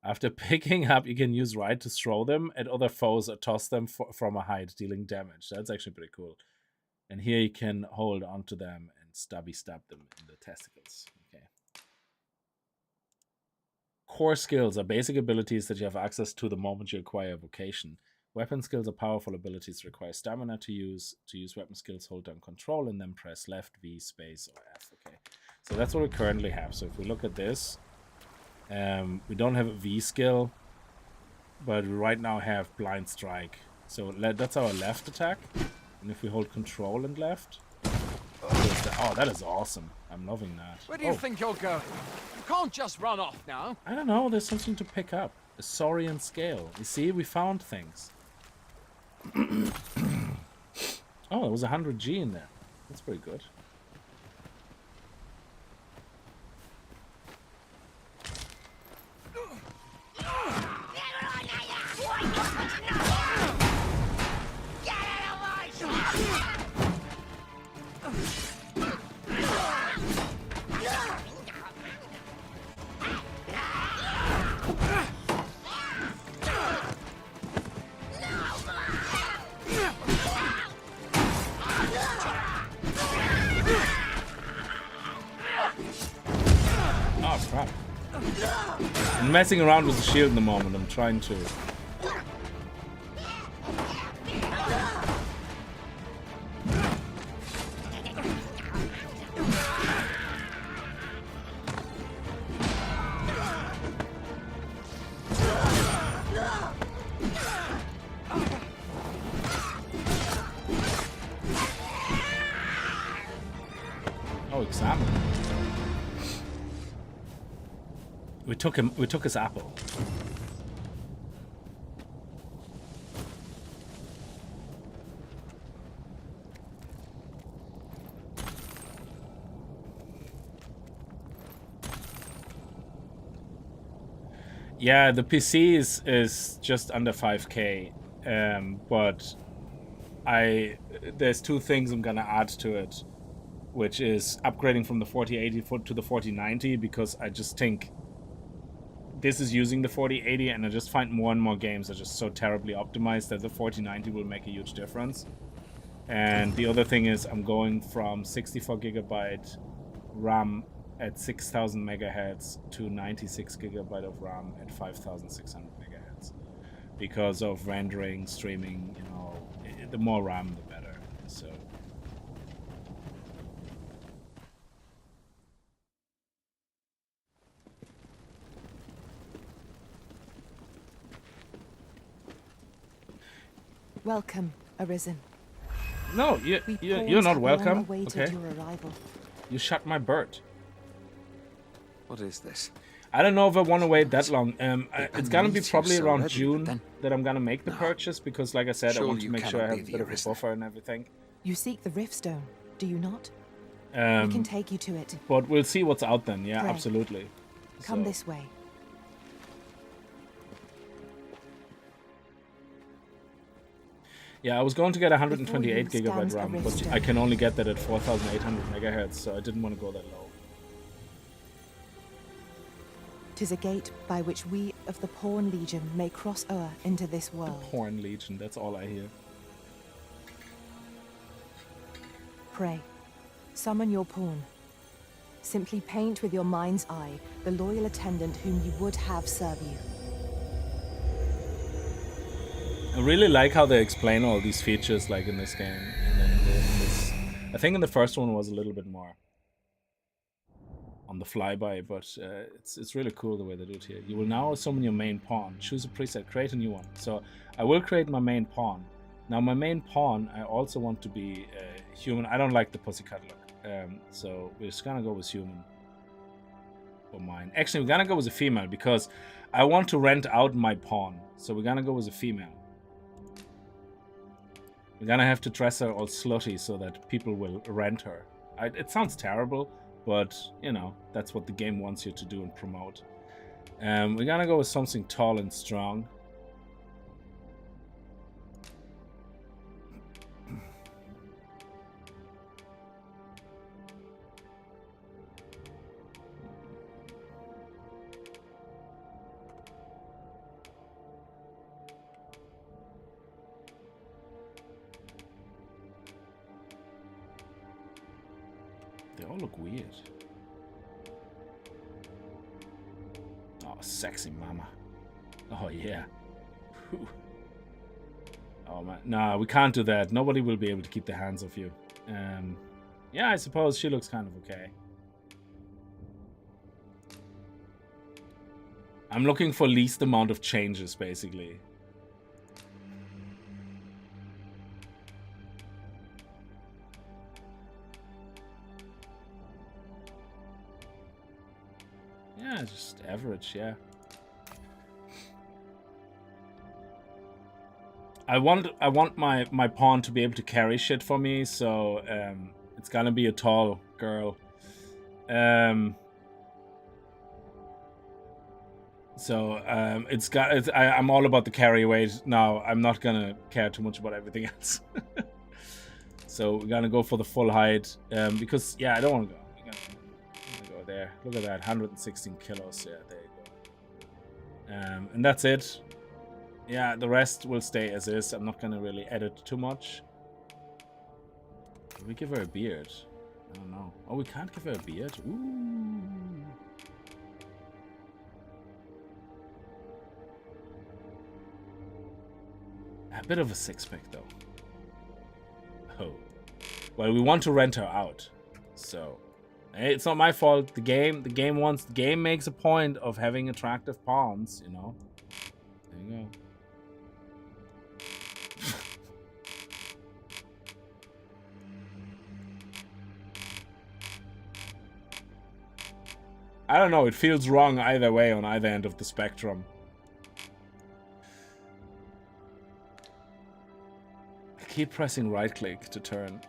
After picking up, you can use right to throw them at other foes or toss them from a height, dealing damage. That's actually pretty cool. And here you can hold onto them and stab them in the testicles. Okay. Core skills are basic abilities that you have access to the moment you acquire a vocation. Weapon skills are powerful abilities that require stamina to use. To use weapon skills, hold down control and then press left, V, space, or F. Okay, so that's what we currently have. So if we look at this, we don't have a V skill, but we right now have blind strike. So that's our left attack. And if we hold control and left, oh, that is awesome. I'm loving that. Where do you think you're going? You can't just run off now. I don't know. There's something to pick up. A Saurian scale. You see, we found things. Oh, there was 100 G in there. That's pretty good. Crap. I'm messing around with the shield in the moment. I'm trying to. Oh, examine. We took his apple. Yeah, the PC is just under 5K, but there's two things I'm gonna add to it, which is upgrading from the 4080 to the 4090, because I just think this is using the 4080, and I just find more and more games are just so terribly optimized that the 4090 will make a huge difference. And the other thing is I'm going from 64GB RAM at 6000 megahertz to 96GB of RAM at 5600 megahertz because of rendering, streaming, you know, the more RAM the better. So welcome, Arisen. no, you're not welcome. Okay. Your arrival. You shot my bird. What is this? I don't know if I want to wait that long. It's gonna be probably so around ready, June that I'm gonna make the purchase because, like I said, I want to make sure I have a bit of a buffer and everything. You seek the Riftstone, do you not? We can take you to it. But we'll see what's out then. Yeah, Pray. absolutely. Come this way. Yeah, I was going to get 128GB RAM, but I can only get that at 4800 megahertz, so I didn't want to go that low. 'Tis a gate by which we of the Pawn Legion may cross o'er into this world. Porn Legion, that's all I hear. Pray, summon your pawn. Simply paint with your mind's eye the loyal attendant whom you would have serve you. I really like how they explain all these features, like in this game. I think in the first one was a little bit more on the flyby, but it's really cool the way they do it here. You will now summon your main pawn. Choose a preset, create a new one. So I will create my main pawn. Now my main pawn, I also want to be human. I don't like the pussycat look, so we're just gonna go with human for mine. Actually, we're gonna go with a female because I want to rent out my pawn. So we're gonna go with a female. We're gonna have to dress her all slutty so that people will rent her. It sounds terrible, but you know, that's what the game wants you to do and promote. We're gonna go with something tall and strong. They all look weird. Oh, sexy mama. Oh, yeah. Whew. Oh, man. Nah, we can't do that. Nobody will be able to keep their hands off you. Yeah, I suppose she looks kind of okay. I'm looking for least amount of changes, basically. Yeah, just average, yeah. I want my pawn to be able to carry shit for me, so it's gonna be a tall girl. I'm all about the carry weight now. I'm not gonna care too much about everything else. So we're gonna go for the full height because yeah, I don't want to go. There, look at that, 116 kilos. Yeah, there you go. And that's it. Yeah, the rest will stay as is. I'm not gonna really edit too much. Can we give her a beard? I don't know. Oh, we can't give her a beard? Ooh. A bit of a six-pack though. Oh. Well, we want to rent her out, so it's not my fault. The game makes a point of having attractive pawns, you know. There you go. I don't know, it feels wrong either way on either end of the spectrum. I keep pressing right click to turn.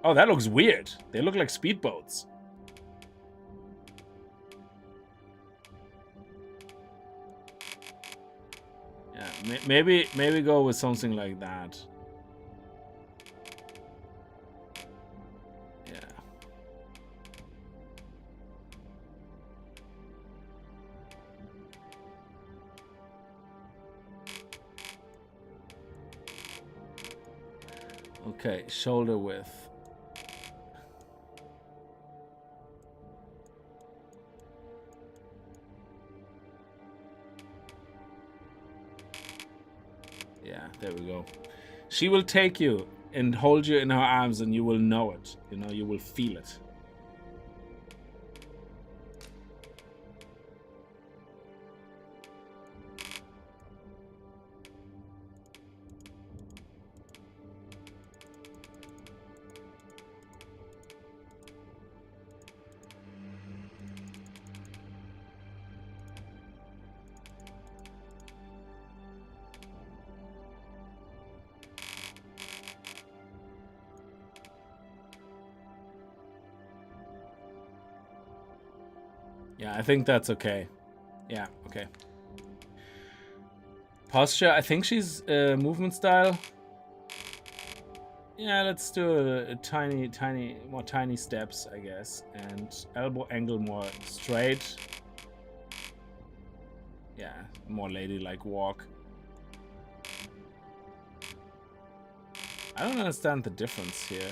Oh, that looks weird. They look like speedboats. Yeah, maybe go with something like that. Yeah. Okay, shoulder width. Yeah, there we go. She will take you and hold you in her arms, and you will know it. You know, you will feel it. Yeah, I think that's okay. Yeah, okay. Posture, I think she's movement style. Yeah, let's do a tiny steps, I guess. And elbow angle more straight. Yeah, more ladylike walk. I don't understand the difference here.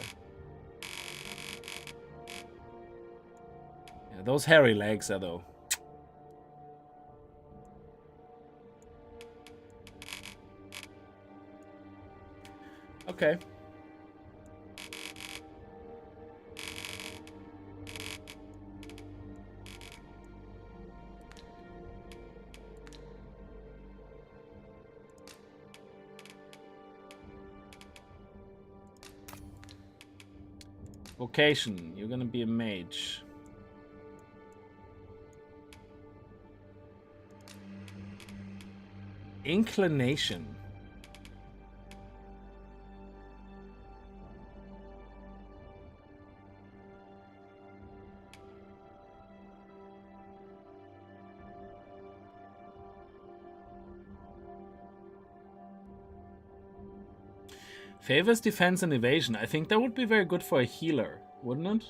Yeah, those hairy legs are though. Okay. Vocation, you're gonna be a mage. Inclination. Favors defense and evasion. I think that would be very good for a healer, wouldn't it?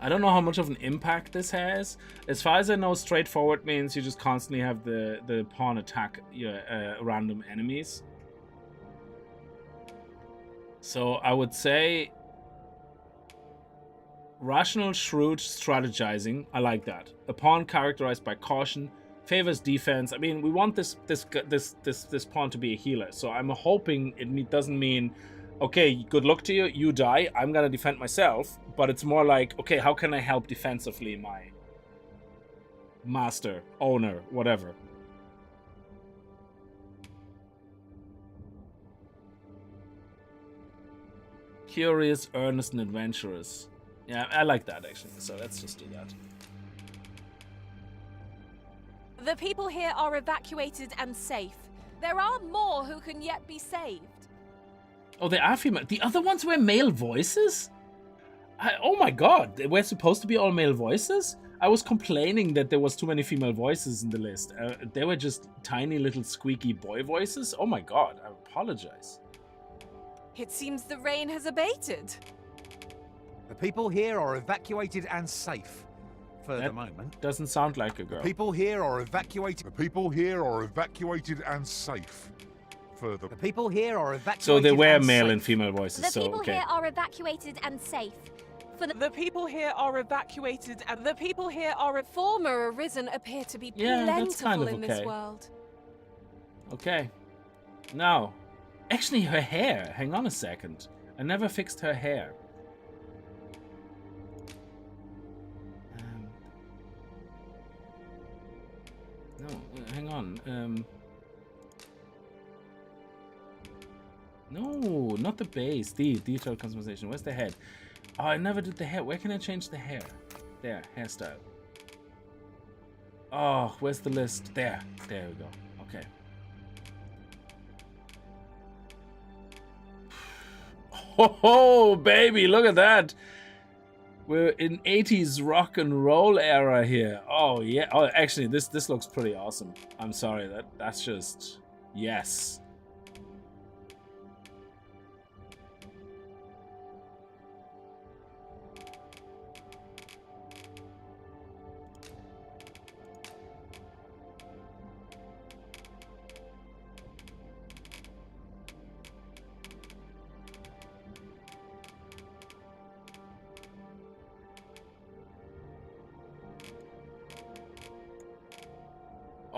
I don't know how much of an impact this has. As far as I know, straightforward means you just constantly have the pawn attack your random enemies. So I would say rational, shrewd strategizing. I like that. A pawn characterized by caution, favors defense. I mean, we want this pawn to be a healer. So I'm hoping it doesn't mean, okay, good luck to you. You die. I'm gonna defend myself. But it's more like, okay, how can I help defensively my master, owner, whatever. Curious, earnest, and adventurous. Yeah, I like that actually. So let's just do that. The people here are evacuated and safe. There are more who can yet be saved. Oh, they are female. The other ones were male voices? Oh my god, they were supposed to be all male voices? I was complaining that there was too many female voices in the list. They were just tiny little squeaky boy voices? Oh my god, I apologize. It seems the rain has abated. The people here are evacuated and safe. For the moment. Doesn't sound like a girl. The people here are evacuated. The people here are evacuated and safe. Further. The people here are evacuated. So they were and male safe. and female voices. The so people okay. here are evacuated and safe. For The people here are evacuated and the people here are former Arisen appear to be Yeah, plentiful that's kind of in this okay. world. Okay. Now, actually, her hair. Hang on a second. I never fixed her hair. No, hang on. No, not the base. The detailed customization. Where's the head? Oh, I never did the hair. Where can I change the hair? There, hairstyle. Oh, where's the list? There. There we go. Okay. Oh, baby, look at that. We're in 80s rock and roll era here. Oh, yeah. Oh, actually, this looks pretty awesome. I'm sorry. That's just... Yes.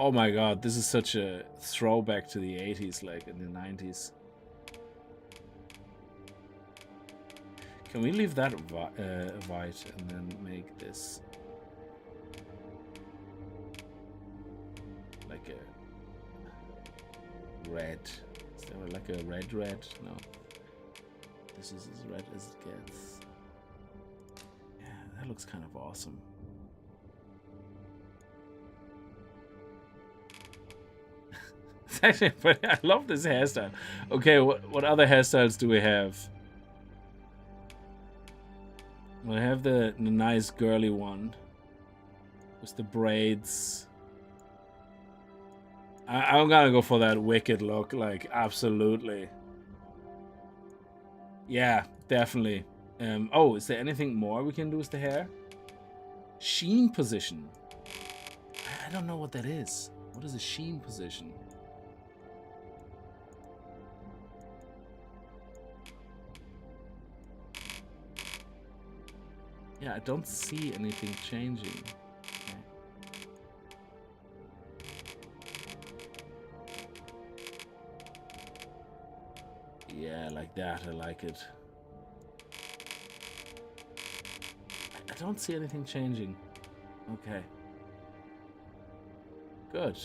Oh my god, this is such a throwback to the 80s, like in the 90s. Can we leave that white and then make this like a red? Is there like a red? No. This is as red as it gets. Yeah, that looks kind of awesome. It's actually pretty, I love this hairstyle. Okay, what other hairstyles do we have? Well, I have the nice girly one with the braids. I'm gonna go for that wicked look, like absolutely. Yeah, definitely. Oh, is there anything more we can do with the hair? Sheen position. I don't know what that is. What is a sheen position? Yeah, I don't see anything changing. Okay. Yeah, like that. I like it. I don't see anything changing. Okay. Good.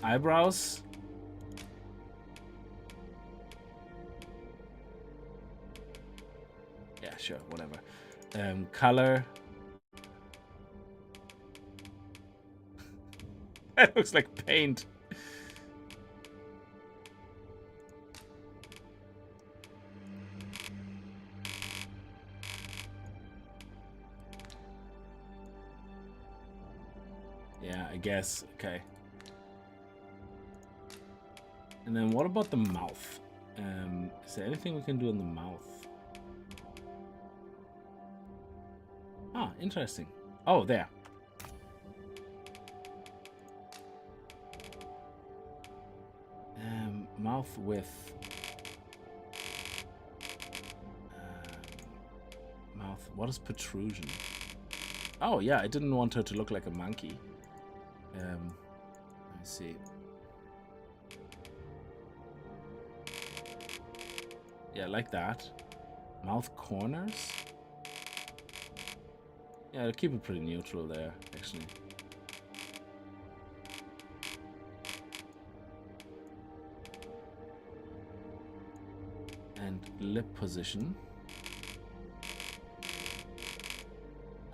Eyebrows. Yeah, sure, whatever. Color. That looks like paint. Yeah, I guess. Okay. And then what about the mouth? Is there anything we can do in the mouth? Ah, interesting. Oh, there. Mouth with... mouth... What is protrusion? Oh, yeah, I didn't want her to look like a monkey. Let me see. Yeah, like that. Mouth corners? Yeah, I'll keep it pretty neutral there, actually. And lip position.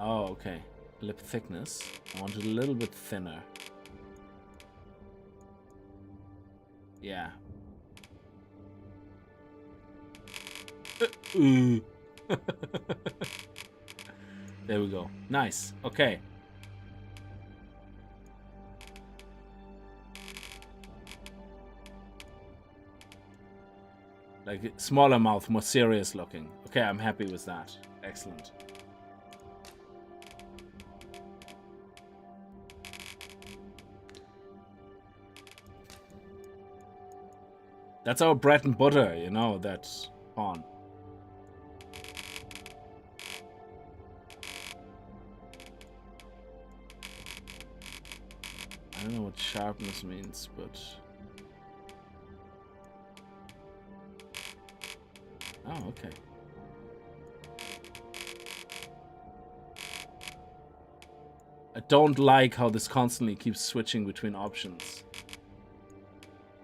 Oh, okay. Lip thickness. I want it a little bit thinner. Yeah. There we go. Nice. Okay. Like smaller mouth, more serious looking. Okay, I'm happy with that. Excellent. That's our bread and butter, you know, that pawn. I don't know what sharpness means, but... Oh, okay. I don't like how this constantly keeps switching between options.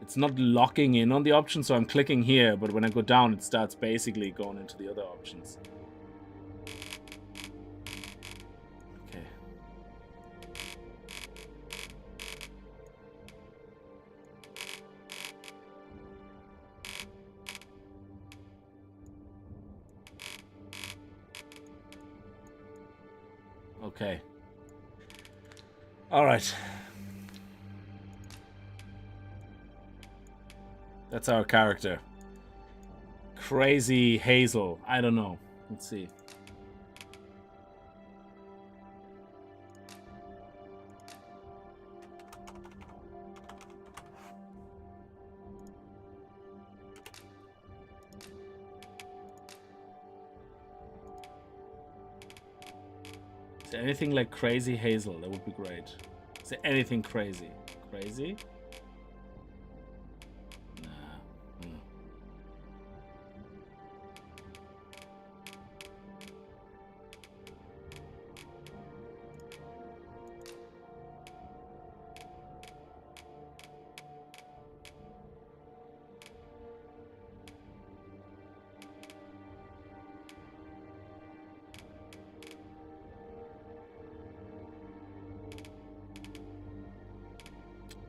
It's not locking in on the option, so I'm clicking here, but when I go down, it starts basically going into the other options. Okay. Okay. All right. That's our character. Crazy Hazel. I don't know. Let's see. Is there anything like Crazy Hazel? That would be great. Is there anything crazy? Crazy? Nah.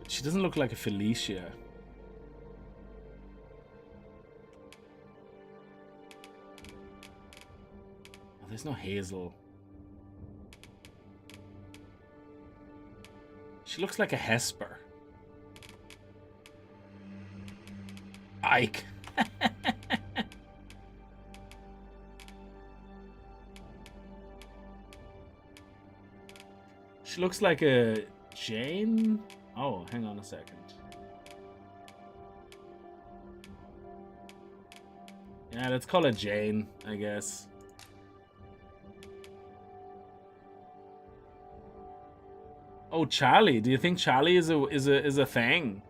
She doesn't look like a Felicia. Oh, there's no Hazel. She looks like a Hesper. Ike. She looks like a Jane. Oh, hang on a second. Yeah, let's call her Jane, I guess. Oh, Charlie. Do you think Charlie is a thing?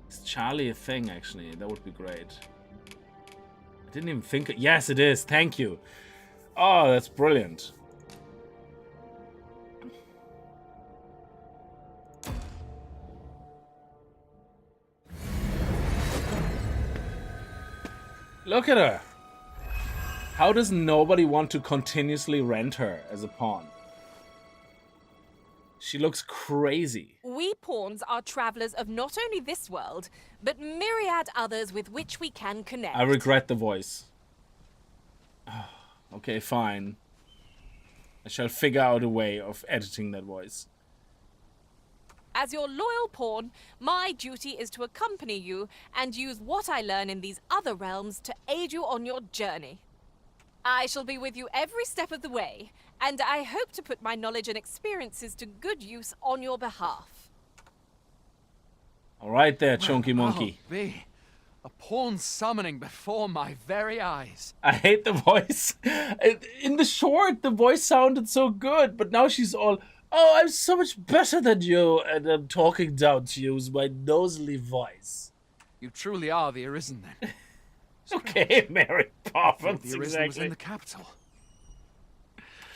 Is Charlie a thing, actually? That would be great. I didn't even think... Yes, it is. Thank you. Oh, that's brilliant. Look at her. How does nobody want to continuously rent her as a pawn? She looks crazy. We pawns are travelers of not only this world, but myriad others with which we can connect. I regret the voice. Okay, fine. I shall figure out a way of editing that voice. As your loyal pawn, my duty is to accompany you and use what I learn in these other realms to aid you on your journey. I shall be with you every step of the way, and I hope to put my knowledge and experiences to good use on your behalf. All right there, chunky monkey. Oh, be a pawn summoning before my very eyes. I hate the voice. In the short, the voice sounded so good, but now she's all... Oh, I'm so much better than you, and I'm talking down to you with my nosely voice. You truly are the Arisen, then. Okay, Mary Poppins, The Arisen was in the capital.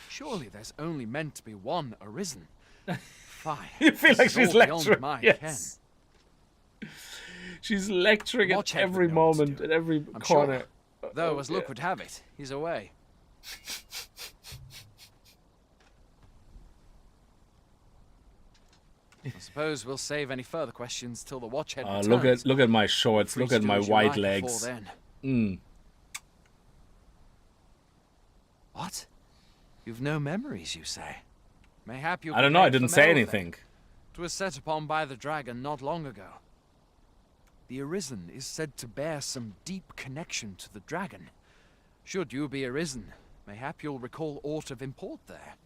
Surely there's only meant to be one Arisen. Fine. You feel like she's lecturing. My Yes. She's lecturing at every moment, at every corner. Sure. Though, as luck would have it, he's away. I suppose we'll save any further questions till the Watchhead returns. Look at my shorts. Look at my wide legs. What? You've no memories, you say? Mayhap you. I don't know. I didn't say anything. It was set upon by the dragon not long ago. The Arisen is said to bear some deep connection to the dragon. Should you be Arisen, mayhap you'll recall aught of import there.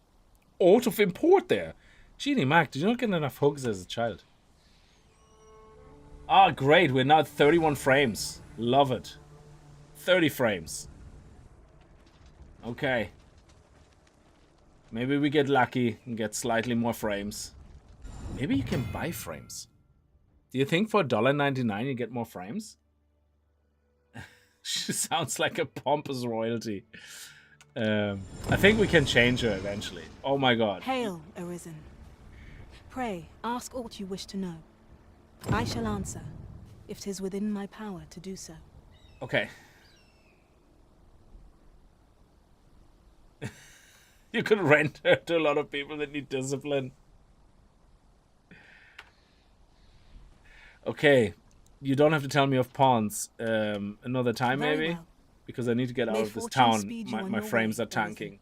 Aught of import there? Genie Mac, did you not get enough hugs as a child? Ah, great. We're now at 31 frames. Love it. 30 frames. Okay. Maybe we get lucky and get slightly more frames. Maybe you can buy frames. Do you think for $1.99 you get more frames? She sounds like a pompous royalty. I think we can change her eventually. Oh my god. Hail, Arisen. Pray, ask aught you wish to know. I shall answer, if 'tis within my power to do so. Okay. You could rent her to a lot of people that need discipline. Okay. You don't have to tell me of pawns. Another time, Very maybe? well. Because I need to get out May of this fortune town. speed you on My your frames way, are tanking.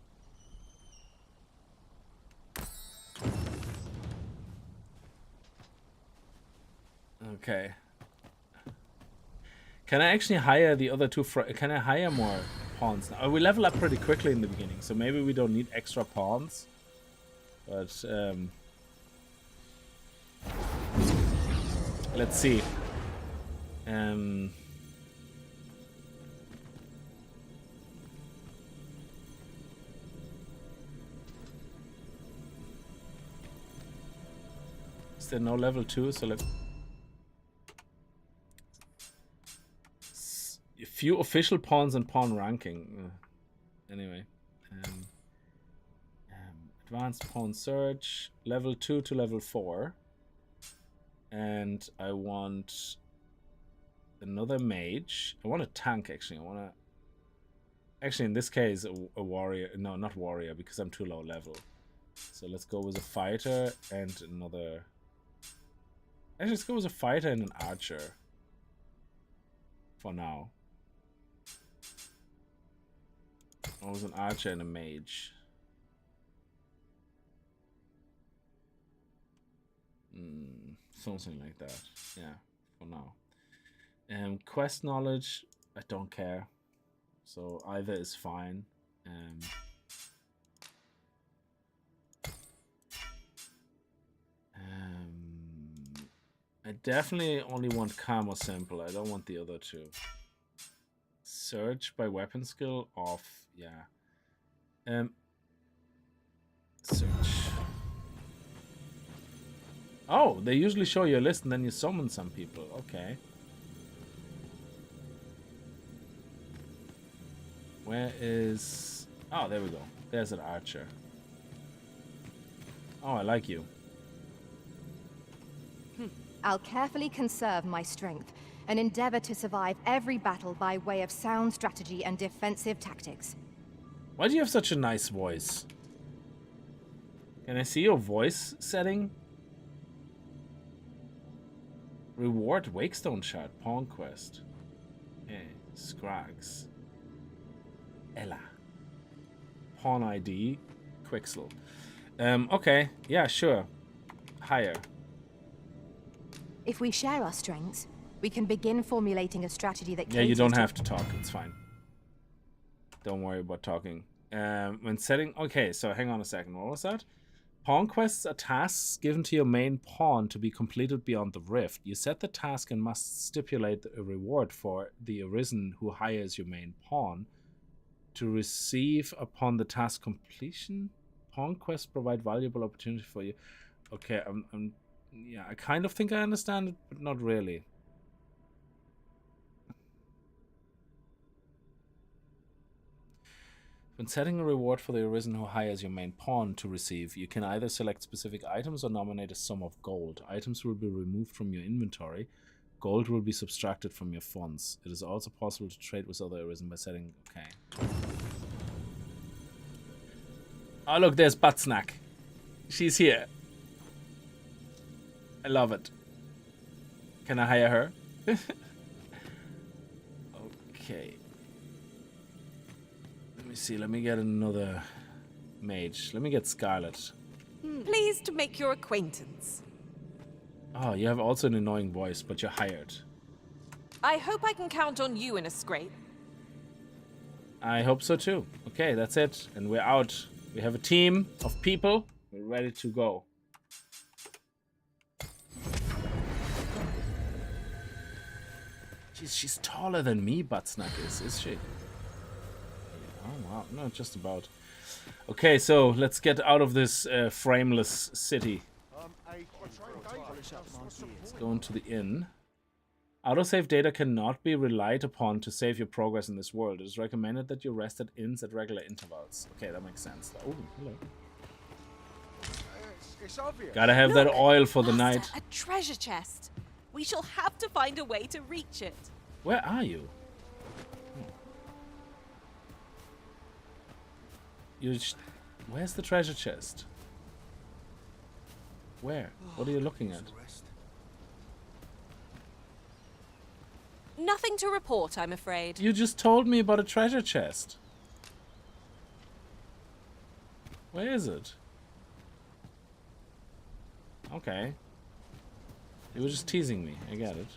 Okay. Can I actually hire the other two? Can I hire more pawns now? Oh, we level up pretty quickly in the beginning, so maybe we don't need extra pawns. But let's see. there no level 2? So let's... Few official pawns and pawn ranking. Anyway. Advanced pawn search. Level 2 to level 4. And I want another mage. I want a tank, actually. I want to... Actually, in this case, a warrior. No, not warrior, because I'm too low level. So let's go with a fighter and another... Actually, let's go with a fighter and an archer. For now. Or with an archer and a mage. Something like that. Yeah, for now. Quest knowledge, I don't care. So either is fine. I definitely only want camo simple. I don't want the other two. Search by weapon skill off. Yeah. Search. Oh, they usually show you a list and then you summon some people. Okay. Where is... Oh, there we go. There's an archer. Oh, I like you. I'll carefully conserve my strength and endeavor to survive every battle by way of sound strategy and defensive tactics. Why do you have such a nice voice? Can I see your voice setting? Reward Wakestone Shard, Pawn Quest. Okay, Scrags. Ella. Pawn ID, Quixel. Okay, yeah, sure. Higher. If we share our strengths, we can begin formulating a strategy that... Yeah, you don't have to talk, it's fine. Don't worry about talking. When setting... Okay, so hang on a second, what was that? Pawn quests are tasks given to your main pawn to be completed beyond the rift. You set the task and must stipulate a reward for the Arisen who hires your main pawn. To receive upon the task completion, pawn quests provide valuable opportunity for you. Okay, yeah, I kind of think I understand it, but not really. When setting a reward for the Arisen who hires your main pawn to receive, you can either select specific items or nominate a sum of gold. Items will be removed from your inventory. Gold will be subtracted from your funds. It is also possible to trade with other Arisen by setting... Okay. Oh, look, there's Butt Snack. She's here. I love it. Can I hire her? Okay. Let me see. Let me get another mage. Let me get Scarlet. Pleased to make your acquaintance. Oh, you have also an annoying voice, but you're hired. I hope I can count on you in a scrape. I hope so too. Okay, that's it. And we're out. We have a team of people. We're ready to go. Jeez, she's taller than me, Buttsnack is she? Oh, wow. No, just about. Okay, so let's get out of this frameless city. Let's go into the inn. Autosave data cannot be relied upon to save your progress in this world. It is recommended that you rest at inns at regular intervals. Okay, that makes sense. Oh, hello. It's obvious. Gotta have that oil for the night. A treasure chest. We shall have to find a way to reach it. Where are you? Where's the treasure chest? Where? What are you looking at? Nothing to report, I'm afraid. You just told me about a treasure chest. Where is it? Okay. You were just teasing me. I get it.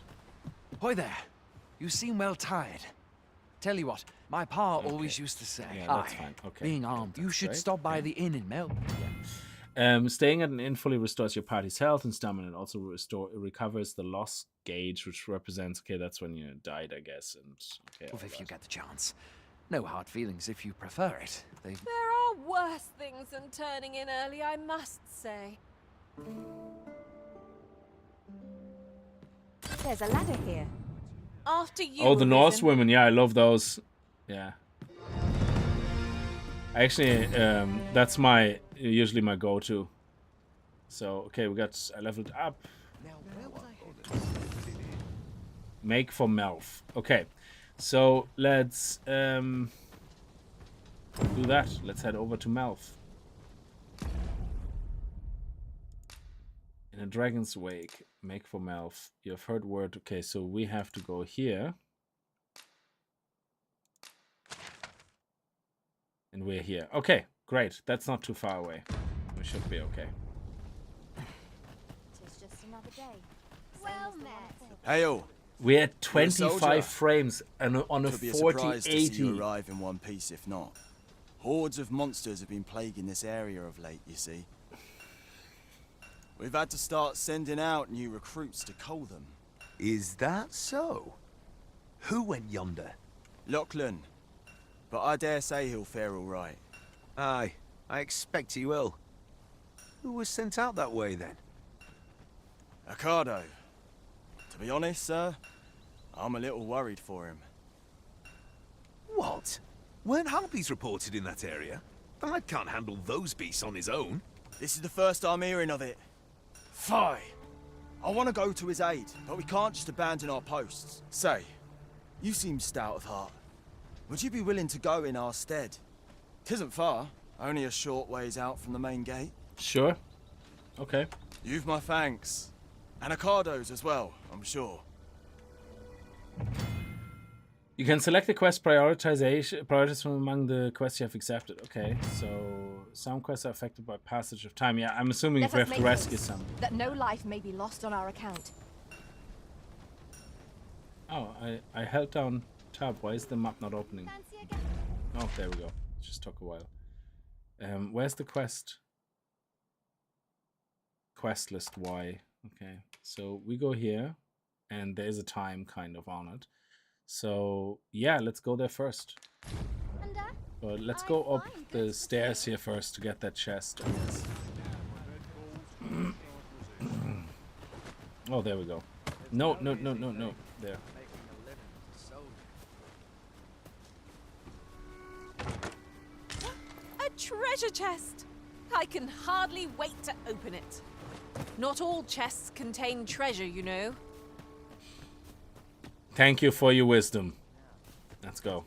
Hoy there. You seem well tired. Tell you what, my pa always used to say, yeah, that's fine. Okay. Being armed, you should stop by the inn in Melbourne. Staying at an inn fully restores your party's health and stamina. It also recovers the loss gauge, which represents, okay, that's when you died, I guess. And okay, well, if you get the chance. No hard feelings if you prefer it. There are worse things than turning in early, I must say. There's a ladder here. After you. Oh, the Norse Arisen. women. Yeah, I love those. Yeah. Actually, that's usually my go-to. So, okay, I leveled up. Make for Melf. Okay, so let's do that. Let's head over to Melf. In a dragon's wake, make for Melf. You have heard word. Okay, so we have to go here. And we're here. Okay, great. That's not too far away. We should be okay. It's just another day. Well met. Hey-o. We're at You're a soldier. 25 frames and on a Could be a surprise to see 4080. you arrive in one piece, if not. Hordes of monsters have been plaguing this area of late, you see. We've had to start sending out new recruits to cull them. Is that so? Who went yonder? Lachlan. But I dare say he'll fare all right. Aye, I expect he will. Who was sent out that way, then? Ricardo. To be honest, sir, I'm a little worried for him. What? Weren't harpies reported in that area? The lad can't handle those beasts on his own. This is the first I'm hearing of it. Fie! I want to go to his aid, but we can't just abandon our posts. Say, you seem stout of heart. Would you be willing to go in our stead? 'Tisn't far, only a short ways out from the main gate. Sure. Okay. You've my thanks. And Ricardo's as well, I'm sure. You can select the quest priorities from among the quests you have accepted. Okay, so some quests are affected by passage of time. Yeah, I'm assuming if we have to rescue some. That no life may be lost on our account. Oh, I held down tab. Why is the map not opening? Oh, there we go. It just took a while. Where's the quest? Quest list Y. Okay, so we go here, and there's a time kind of on it. So yeah, let's go there first. But let's go up the stairs here first to get that chest, I guess. Oh, there we go. No. There. A treasure chest! I can hardly wait to open it. Not all chests contain treasure, you know. Thank you for your wisdom. Let's go.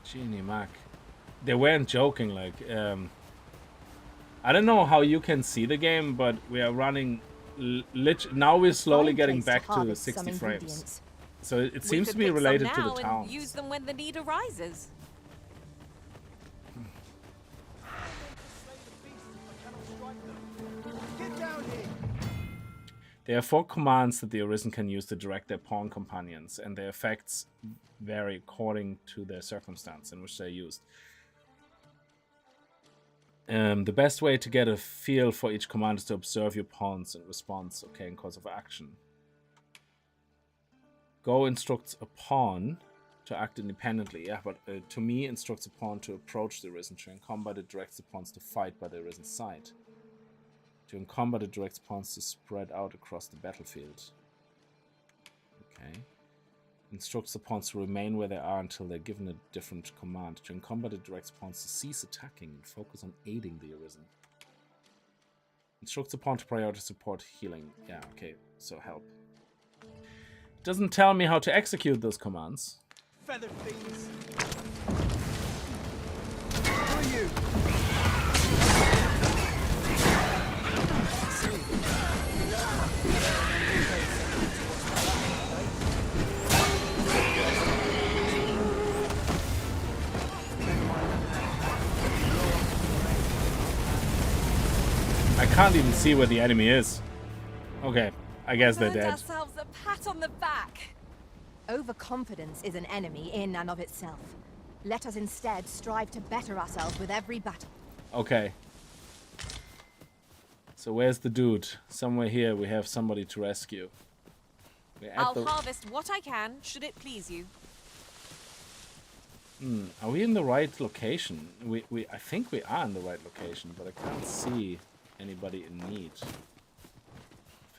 Genie Mac. They weren't joking, like, I don't know how you can see the game, but we are running now we're slowly getting back to 60 frames. So it seems to be related to the town. Use them when the need arises. There are 4 commands that the Arisen can use to direct their pawn companions, and their effects vary according to their circumstance in which they're used. The best way to get a feel for each command is to observe your pawns in response, okay, in course of action. Go instructs a pawn to act independently, yeah, but to me instructs a pawn to approach the Arisen. During combat, it directs the pawns to fight by the Arisen's side. During combat, it directs pawns to spread out across the battlefield. Okay. Instructs the pawns to remain where they are until they're given a different command. During combat, it directs pawns to cease attacking and focus on aiding the Arisen. Instructs the pawn to priority support healing. Yeah, okay, so help. Doesn't tell me how to execute those commands. Feather fiends. Who are you? I can't even see where the enemy is. Okay, I guess they're Earned dead. ourselves a pat on the back. Overconfidence is an enemy in and of itself. Let us instead strive to better ourselves with every battle. Okay. So where's the dude? Somewhere here we have somebody to rescue. We're at I'll the... harvest what I can, should it please you. Are we in the right location? I think we are in the right location, but I can't see anybody in need of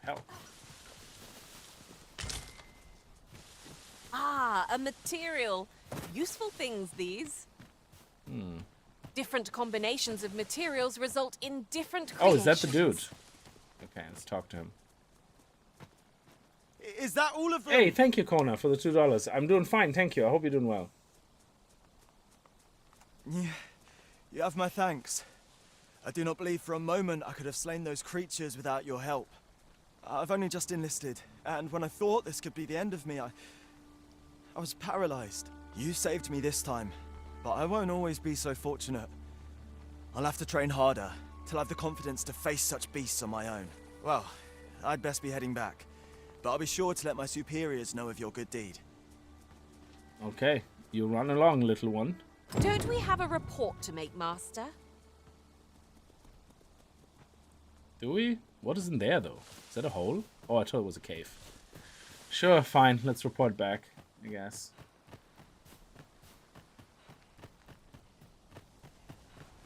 help. Ah, a material. Useful things, these. Different combinations of materials result in different creations. Oh, is that the dude? Okay, let's talk to him. Is that all of them? Hey, thank you, Kona, for the $2. I'm doing fine, thank you. I hope you're doing well. Yeah, you have my thanks. I do not believe for a moment I could have slain those creatures without your help. I've only just enlisted, and when I thought this could be the end of me, I was paralyzed. You saved me this time, but I won't always be so fortunate. I'll have to train harder, till I have the confidence to face such beasts on my own. Well, I'd best be heading back, but I'll be sure to let my superiors know of your good deed. Okay, you run along, little one. Don't we have a report to make, Master? Do we? What is in there, though? Is that a hole? Oh, I thought it was a cave. Sure, fine. Let's report back, I guess.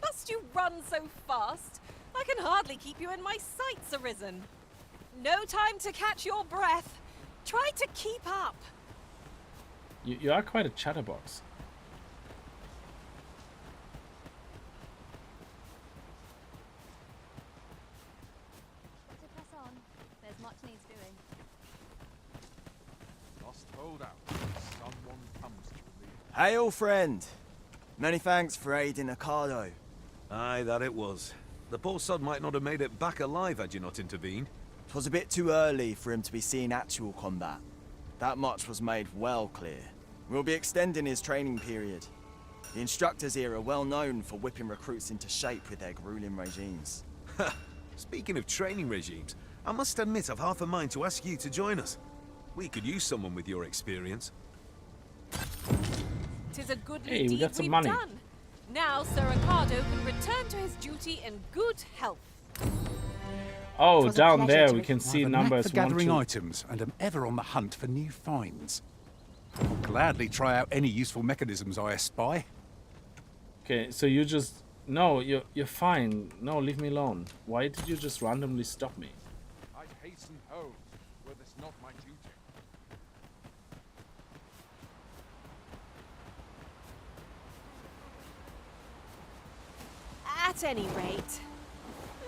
Must you run so fast? I can hardly keep you in my sights, Arisen. No time to catch your breath. Try to keep up. You are quite a chatterbox. Better press on. There's much needs doing. Lost hold out. Someone comes to relieve. Hail, friend. Many thanks for aiding Ocado. Aye, that it was. The poor sod might not have made it back alive had you not intervened. 'Twas a bit too early for him to be seeing actual combat. That much was made well clear. We'll be extending his training period. The instructors here are well known for whipping recruits into shape with their grueling regimes. Speaking of training regimes, I must admit I've half a mind to ask you to join us. We could use someone with your experience. 'Tis a good Hey, we deed got some we've money. done. Now Sir Ocado can return to his duty in good health. Oh, was a down pleasure there to we meet can you. see I have a knack numbers for gathering 1, 2. items and am ever on the hunt for new finds. I'll gladly try out any useful mechanisms I espy. Okay, so you just... No, you're fine. No, leave me alone. Why did you just randomly stop me? I hasten home, were this not my duty. At any rate,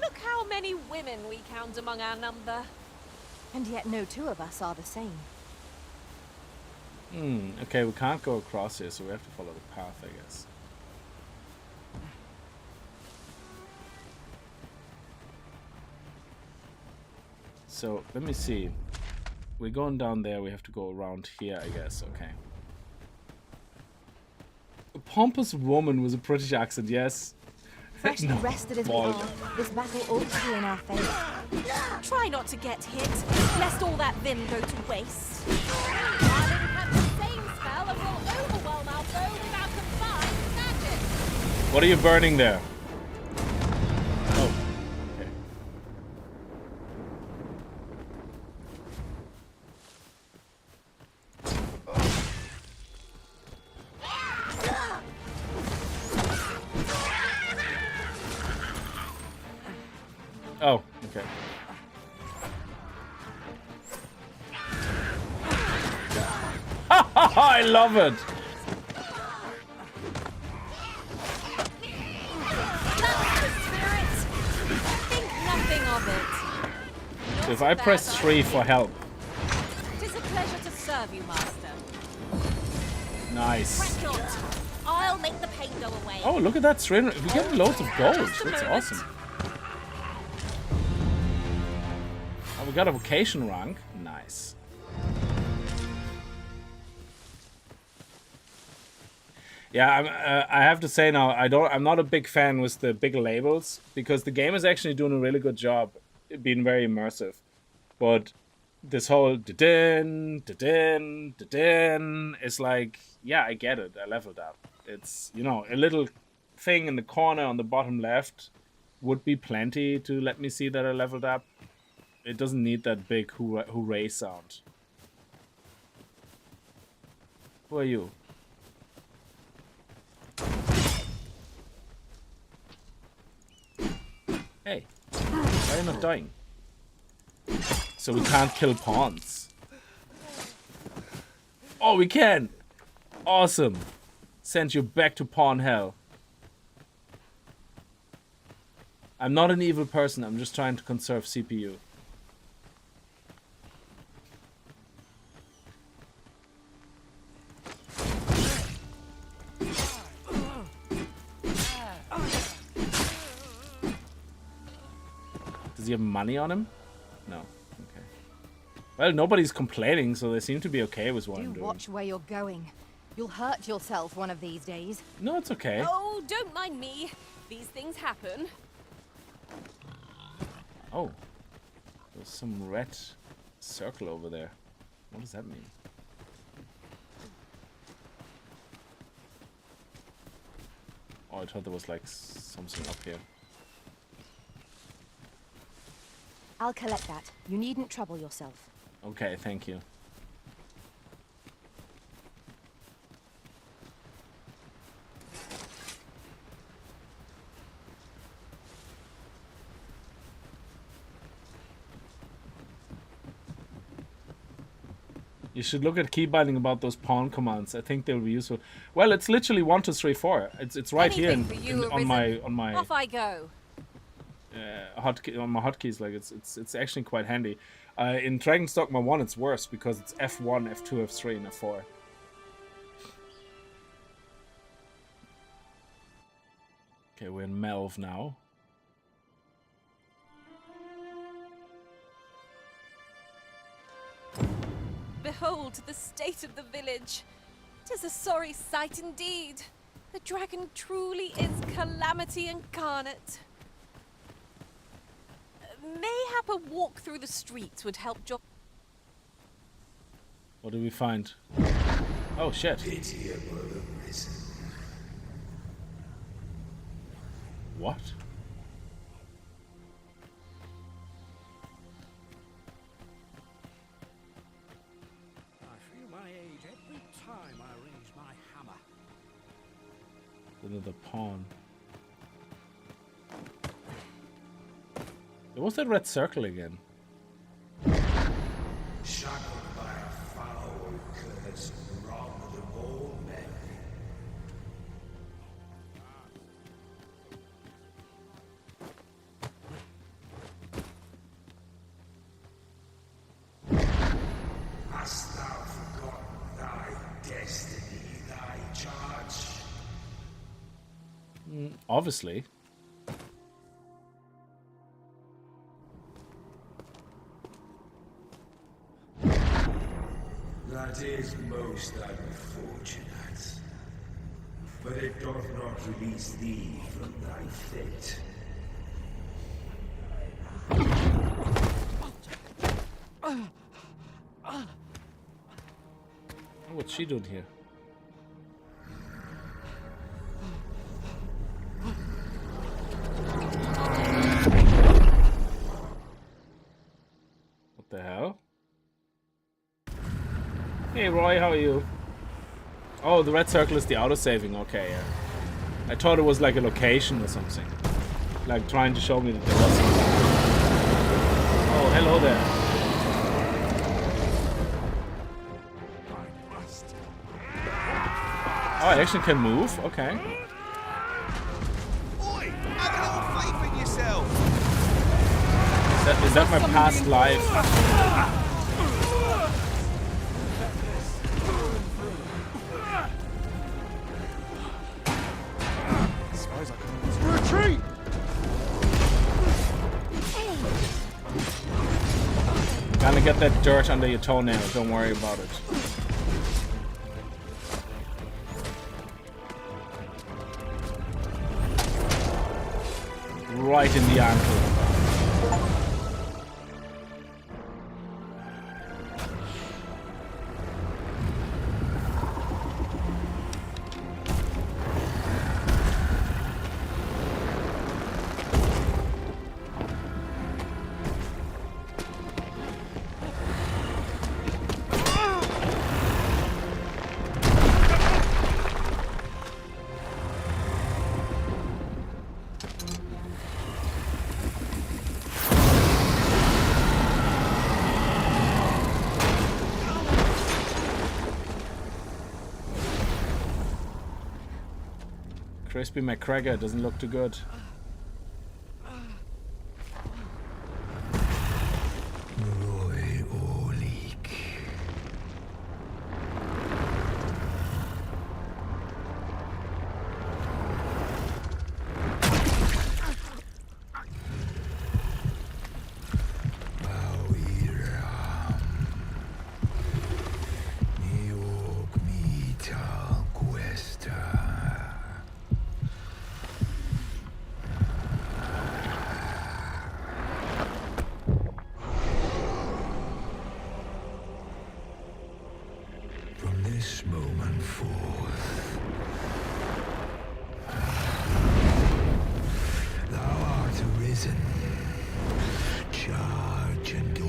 look how many women we count among our number. And yet no two of us are the same. Okay, we can't go across here, so we have to follow the path, I guess. So, let me see. We're going down there, we have to go around here, I guess, okay. A pompous woman with a British accent, yes. Freshly No, rested as we ball. are, this battle ought to be in our favour. Try not to get hit, lest all that vim go to waste. Arlen has the same spell and will overwhelm our foe with our combined magic. What are you burning there? Oh, okay. Oh, okay. I love it. That's the spirit. Think nothing of it. So if I press 3 for help. Tis a pleasure to serve you, Master. Nice. Fret not. I'll make the pain go away. Oh, look at that. We get loads of gold. Just a That's moment. awesome. Oh, we got a vocation rank. Nice. Yeah, I have to say now, I'm not a big fan with the big labels because the game is actually doing a really good job, being very immersive. But this whole da-din, da-din, da-din is like, yeah, I get it. I leveled up. It's, you know, a little thing in the corner on the bottom left would be plenty to let me see that I leveled up. It doesn't need that big hooray sound. Who are you? are you not dying? So we can't kill pawns. Oh, we can! Awesome! Send you back to pawn hell. I'm not an evil person, I'm just trying to conserve CPU. Does he have money on him? No. Okay. Well, nobody's complaining, so they seem to be okay with what I'm doing. Watch where you're going. You'll hurt yourself one of these days. No, it's okay. Oh, don't mind me. These things happen. Oh. There's some red circle over there. What does that mean? Oh, I thought there was like something up here. I'll collect that. You needn't trouble yourself. Okay, thank you. You should look at key binding about those pawn commands. I think they'll be useful. Well, it's literally 1, 2, 3, 4. It's right here on my Off I go. On my hotkeys. Like it's actually quite handy. In Dragon's Dogma 1, it's worse because it's F1, F2, F3, and F4. Okay, we're in Melv now. Behold the state of the village. 'Tis a sorry sight indeed. The dragon truly is calamity incarnate. Mayhap a walk through the streets would help John. What do we find? Oh shit. Pitiable Arisen. What? I feel my age every time I raise my hammer. Another pawn. What's that red circle again? Shackled by a foul curse, robbed of all memory. Hast thou forgotten thy destiny, thy charge? Obviously. That is most unfortunate, but it doth not release thee from thy fate. What's she doing here? What the hell? Hey Roy, how are you? Oh, the red circle is the auto-saving, okay, yeah. I thought it was like a location or something. Like trying to show me that there was something. Oh, hello there. Oh, I actually can move, okay. Oi! Have a little faith in yourself! Is that my past life? Retreat! Gonna get that dirt under your toenail, don't worry about it. Right in the ankle. Crispy McCracker doesn't look too good. This moment forth, thou art arisen, charge and all.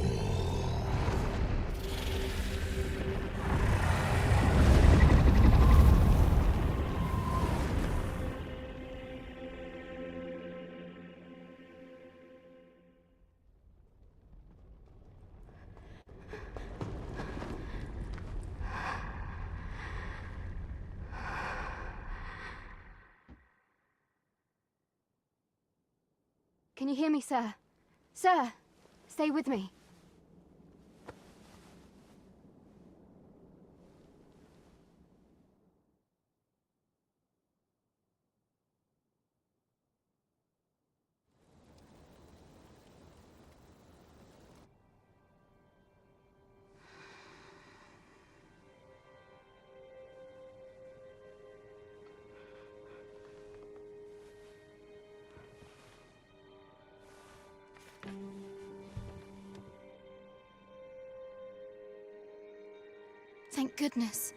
Can you hear me, sir? Sir, stay with me. Thank goodness.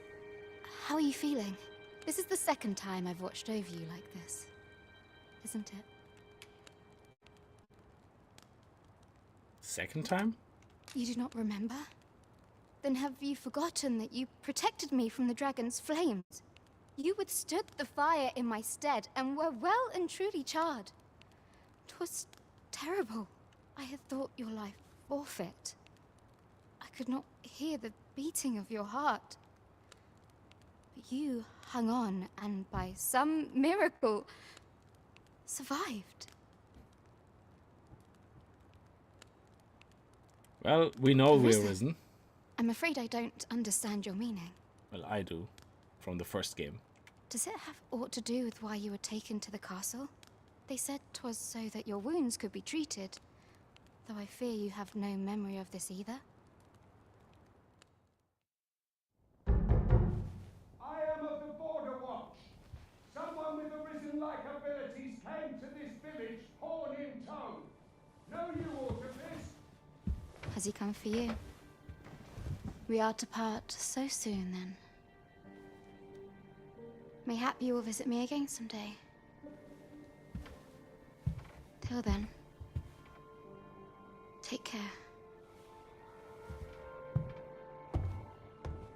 How are you feeling? This is the second time I've watched over you like this, isn't it? Second time? You do not remember? Then have you forgotten that you protected me from the dragon's flames? You withstood the fire in my stead and were well and truly charred. 'Twas terrible. I had thought your life forfeit. I could not hear the beating of your heart. But you hung on and by some miracle survived. Well, we know we're Arisen. Arisen. I'm afraid I don't understand your meaning. Well, I do, from the first game. Does it have aught to do with why you were taken to the castle? They said 'twas so that your wounds could be treated, though I fear you have no memory of this either. I am of the Border Watch. Someone with Arisen-like abilities came to this village, horn in tow. Know you aught of this? Has he come for you? We are to part so soon, then. Mayhap you will visit me again someday. Till then, take care.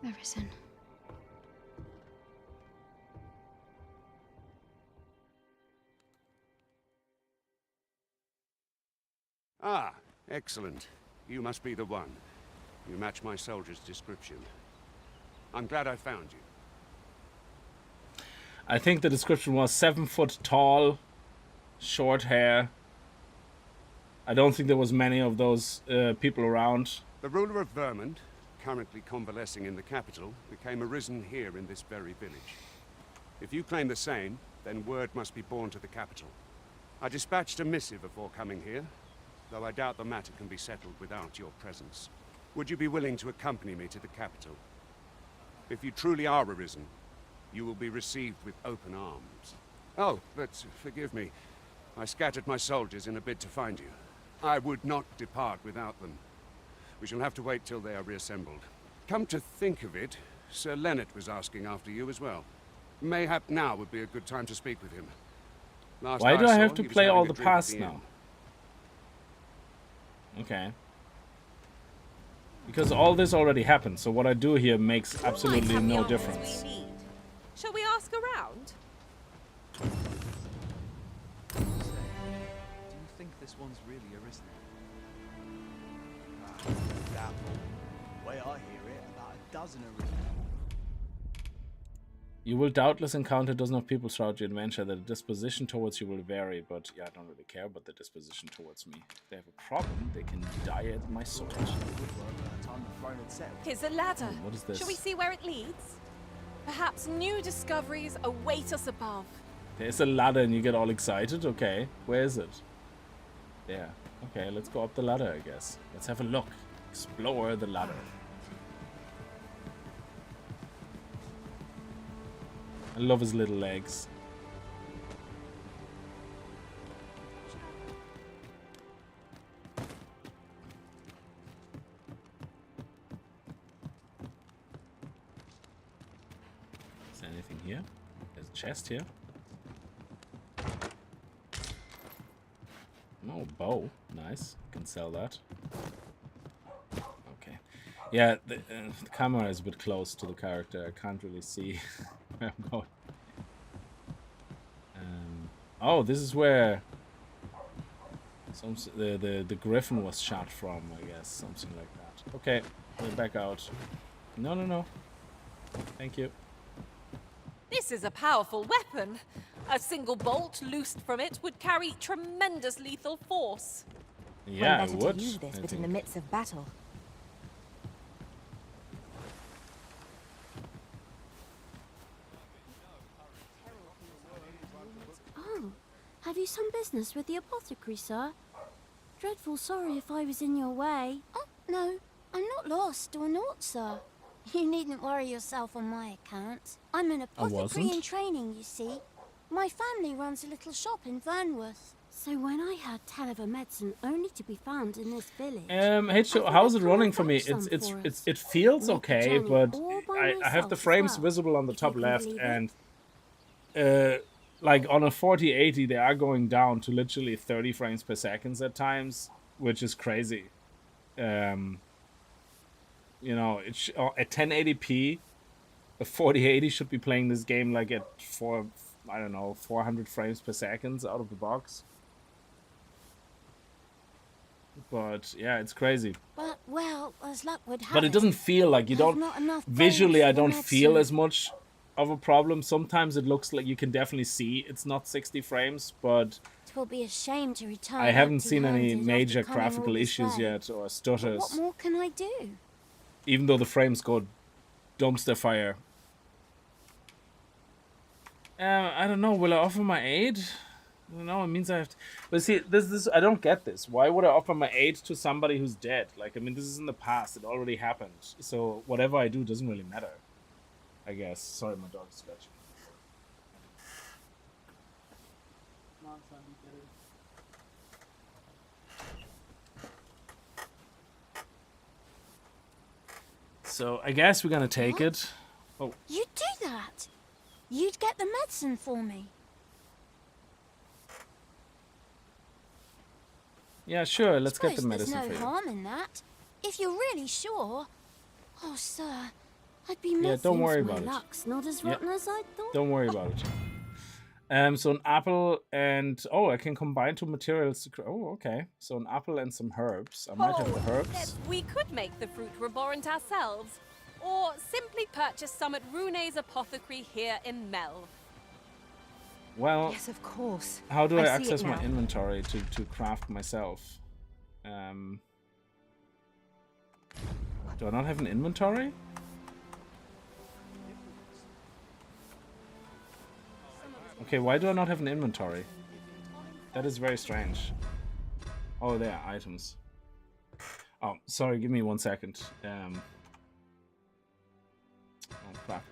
Arisen. Ah, excellent. You must be the one. You match my soldier's description. I'm glad I found you. I think the description was 7 foot tall, short hair. I don't think there was many of those people around. The ruler of Vermont, currently convalescing in the capital, became arisen here in this very village. If you claim the same, then word must be borne to the capital. I dispatched a missive before coming here, though I doubt the matter can be settled without your presence. Would you be willing to accompany me to the capital? If you truly are arisen, you will be received with open arms. Oh, but forgive me. I scattered my soldiers in a bid to find you. I would not depart without them. We shall have to wait till they are reassembled. Come to think of it, Sir Leonard was asking after you as well. Mayhap now would be a good time to speak with him. Last Why do I saw, have to he was play having all a the drink at past the now? inn. Okay. Because all this already happened, so what I do here makes absolutely Might have the no answers difference. we need. Shall we ask around? Do you think this one's really arisen? Doubtful. The way I hear it, about a dozen arisen. You will doubtless encounter dozens of people throughout your adventure. The disposition towards you will vary, but yeah, I don't really care about the disposition towards me. If they have a problem, they can die at my sword. Here's a ladder. What is this? Shall we see where it leads? Perhaps new discoveries await us above. There's a ladder and you get all excited? Okay, where is it? There. Okay, let's go up the ladder, I guess. Let's have a look. Explore the ladder. I love his little legs. Is there anything here? There's a chest here. Oh, bow. Nice. Can sell that. Okay. Yeah, the camera is a bit close to the character. I can't really see where I'm going. Oh, this is where the griffin was shot from, I guess. Something like that. Okay, we're back out. No, no, no. Thank you. This is a powerful weapon. A single bolt loosed from it would carry tremendous lethal force. Yeah, it would. To use this, but in the midst of battle. Oh, have you some business with the apothecary, sir? Dreadful sorry if I was in your way. Oh, no, I'm not lost or naught, sir. You needn't worry yourself on my account. I'm an apothecary in training, you see. My family runs a little shop in Vernworth. So when I heard tell of a medicine only to be found in this village... how's it running for me? It feels okay, but I have the frames visible on the top left, and like on a 4080 they are going down to literally 30 frames per second at times, which is crazy. You know, it's at 1080p, a 4080 should be playing this game like at 400 frames per second out of the box. But yeah, it's crazy. But well, as luck would have but it doesn't feel like you don't visually. I don't feel as much of a problem. Sometimes it looks like you can definitely see it's not 60 frames, but it will be a shame to return. I haven't seen any major graphical issues yet or stutters. What more can I do? Even though the frames go dumpster fire. I don't know. Will I offer my aid? I don't know. It means I have to. But see, this I don't get this. Why would I offer my aid to somebody who's dead? Like, I mean, this is in the past. It already happened. So whatever I do doesn't really matter, I guess. Sorry, my dog's scratching. Come on, son, get it. So I guess we're gonna take it. Oh. You'd do that? You'd get the medicine for me? Yeah, sure. Let's get the medicine there's for no you. harm in that. If you're really sure. Oh, sir, I'd be Yeah, don't worry about my it. luck's not as rotten as I thought. Don't worry about it. So an apple and I can combine two materials. Okay. So an apple and some herbs. I might have the herbs. Yes, we could make the fruit reborn ourselves, or simply purchase some at Rune's apothecary here in Melve. Well, yes, of course. How do I see access it my now. inventory to craft myself? Do I not have an inventory? Okay, why do I not have an inventory? That is very strange. Oh, there are items. Oh, sorry, give me 1 second. Oh, crap.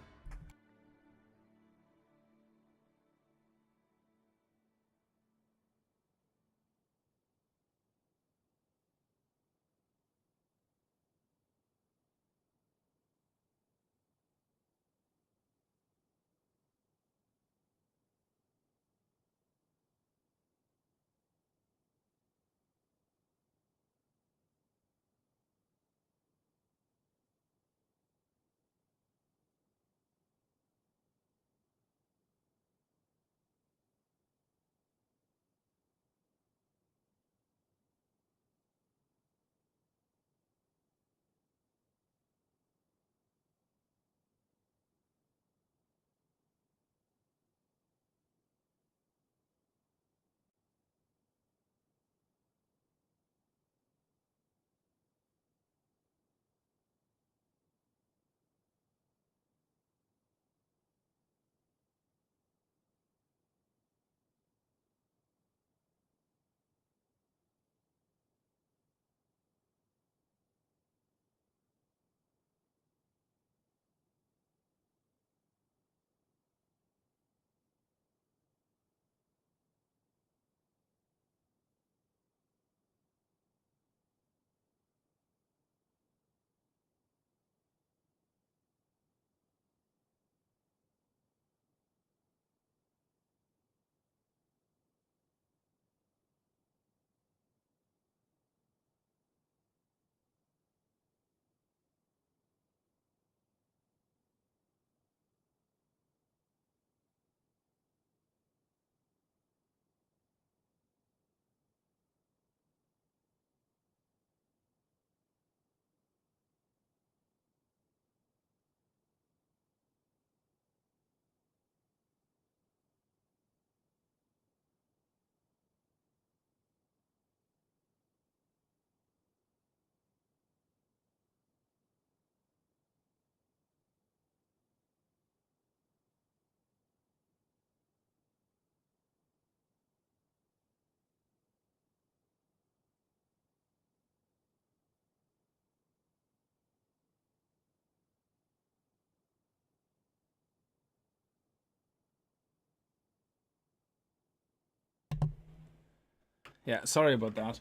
Yeah, sorry about that.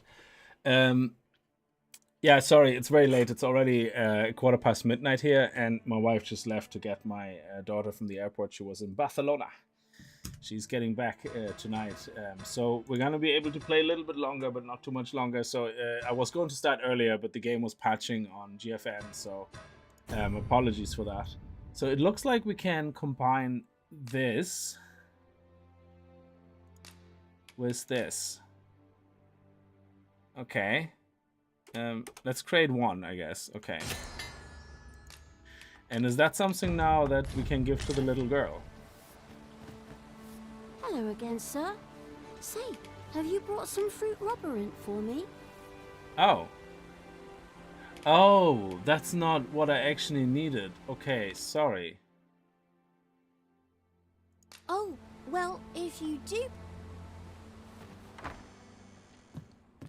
Yeah, sorry, it's very late. It's already midnight here, and my wife just left to get my daughter from the airport. She was in Barcelona. She's getting back tonight. So we're going to be able to play a little bit longer, but not too much longer. So I was going to start earlier, but the game was patching on GFN, so apologies for that. So it looks like we can combine this with this. Okay. Let's create one, I guess. Okay. And is that something now that we can give to the little girl? Hello again, sir. Say, have you brought some fruit rubberant for me? Oh. Oh, that's not what I actually needed. Okay, sorry. Oh, well, if you do...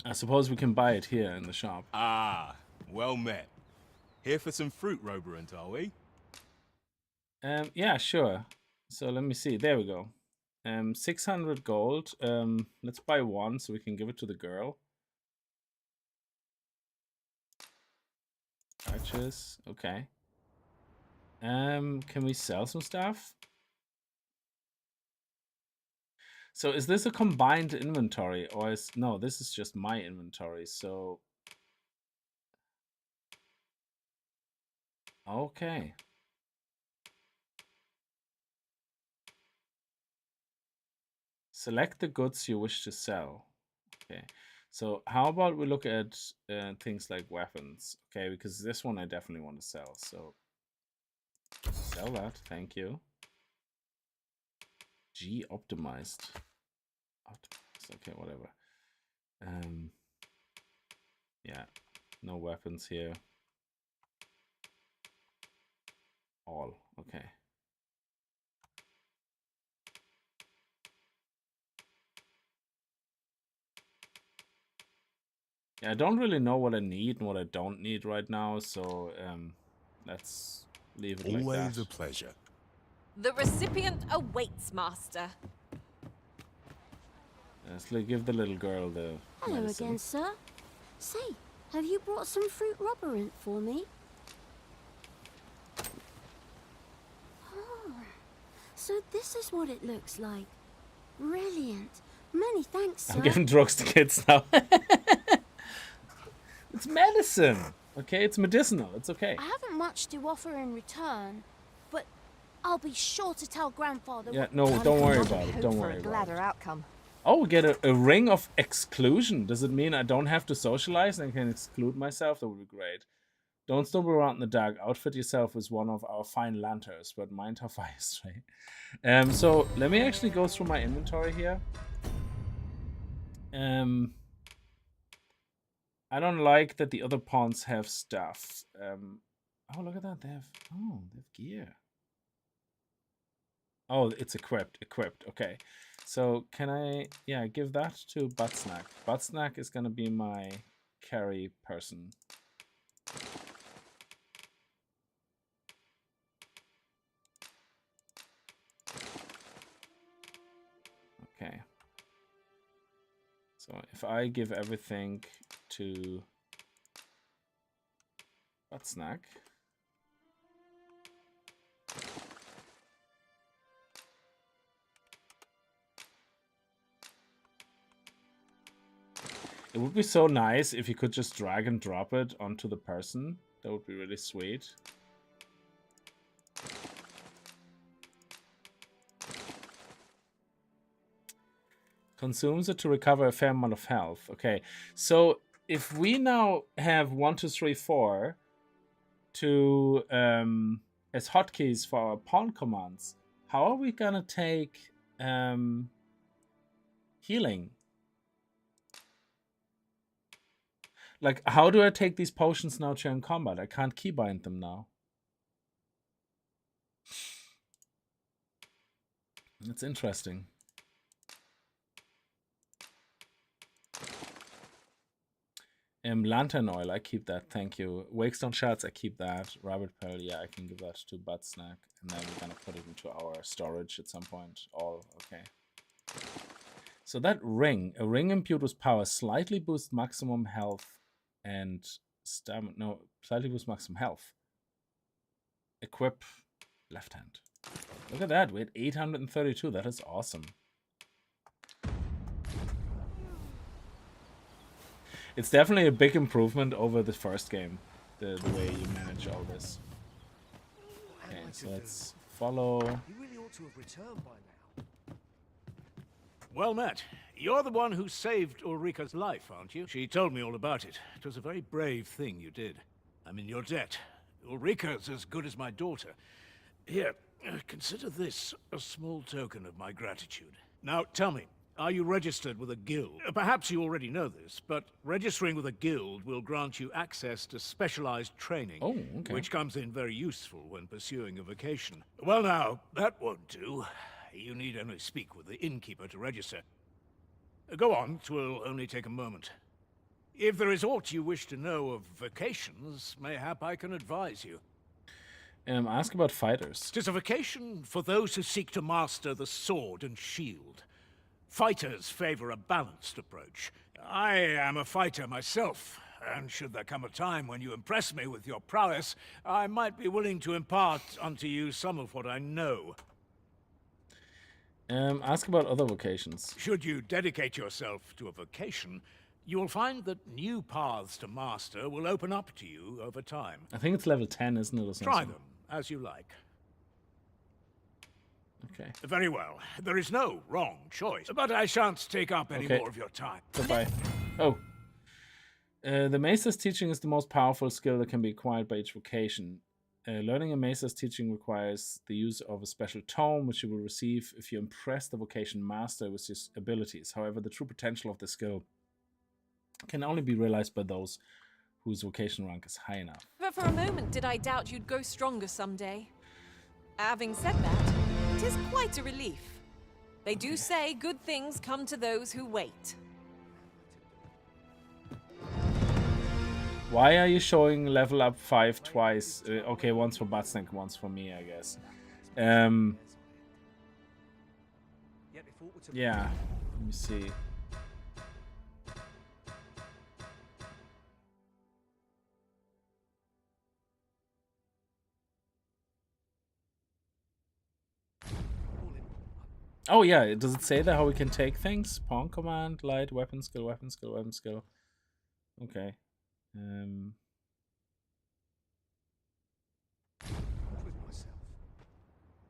I suppose we can buy it here in the shop. Ah, well met. Here for some fruit rubberant, are we? Yeah, sure. So let me see. There we go. 600 gold. Let's buy one so we can give it to the girl. Purchase. Okay. Can we sell some stuff? So is this a combined inventory, or is no? This is just my inventory. So okay. Select the goods you wish to sell. Okay. So how about we look at things like weapons? Okay, because this one I definitely want to sell. So sell that. Thank you. G optimized. Okay, whatever. Yeah, no weapons here. All okay. Yeah, I don't really know what I need and what I don't need right now, so let's leave it like that. Always a pleasure. The recipient awaits, Master. Let's give the little girl the Hello medicine. again, sir. Say, have you brought some fruit rubberant for me? Oh, so this is what it looks like. Brilliant. Many thanks, sir. I'm giving drugs to kids now. It's medicine. Okay, it's medicinal. It's okay. I haven't much to offer in return, but I'll be sure to tell Grandfather. Yeah, no, don't worry about it. Don't worry about it. Outcome. Oh, we get a ring of exclusion. Does it mean I don't have to socialize and I can exclude myself? That would be great. Don't stumble around in the dark. Outfit yourself as one of our fine lanterns, but mind how far you stray. So let me actually go through my inventory here. I don't like that the other pawns have stuff. Oh, look at that. They have gear. Oh, it's equipped. Okay. So can I, give that to Buttsnack. Buttsnack is going to be my carry person. Okay. So if I give everything to Buttsnack. It would be so nice if you could just drag and drop it onto the person. That would be really sweet. Consumes it to recover a fair amount of health. Okay, so if we now have 1, 2, 3, 4 to as hotkeys for our pawn commands, how are we gonna take healing? Like, how do I take these potions now during combat? I can't keybind them now. That's interesting. Lantern oil, I keep that, thank you. Wakestone shards, I keep that. Rabbit pearl, yeah, I can give that to Buttsnack. And then we're gonna put it into our storage at some point. All okay. So that ring, a ring imbued with power, slightly boosts maximum health and stamina. No, slightly boosts maximum health. Equip left hand. Look at that, we had 832. That is awesome. It's definitely a big improvement over the first game, the way you manage all this. Okay, so let's follow. You really ought to have returned by now. Well met. You're the one who saved Ulrika's life, aren't you? She told me all about it. It was a very brave thing you did. I'm in your debt. Ulrika's as good as my daughter. Here, consider this a small token of my gratitude. Now, tell me, are you registered with a guild? Perhaps you already know this, but registering with a guild will grant you access to specialized training, which comes in very useful when pursuing a vocation. Well now, that won't do. You need only speak with the innkeeper to register. Go on, 'twill only take a moment. If there is aught you wish to know of vocations, mayhap I can advise you. Ask about fighters. 'Tis a vocation for those who seek to master the sword and shield. Fighters favor a balanced approach. I am a fighter myself, and should there come a time when you impress me with your prowess, I might be willing to impart unto you some of what I know. Ask about other vocations. Should you dedicate yourself to a vocation, you will find that new paths to master will open up to you over time. I think it's level 10, isn't it? Or something? Try them, as you like. Okay. Very well. There is no wrong choice, but I shan't take up any more of your time. Goodbye. Oh. The Maester's teaching is the most powerful skill that can be acquired by each vocation. Learning a Maester's teaching requires the use of a special tome, which you will receive if you impress the vocation master with his abilities. However, the true potential of the skill can only be realized by those whose vocation rank is high enough. But for a moment did I doubt you'd go stronger someday. Having said that, it is quite a relief. They do say good things come to those who wait. Why are you showing level up 5 twice? Okay, once for Butsnack, once for me, I guess. Yeah, let me see. Oh yeah, does it say that how we can take things? Pawn command, light, weapon skill, weapon skill, weapon skill. Okay.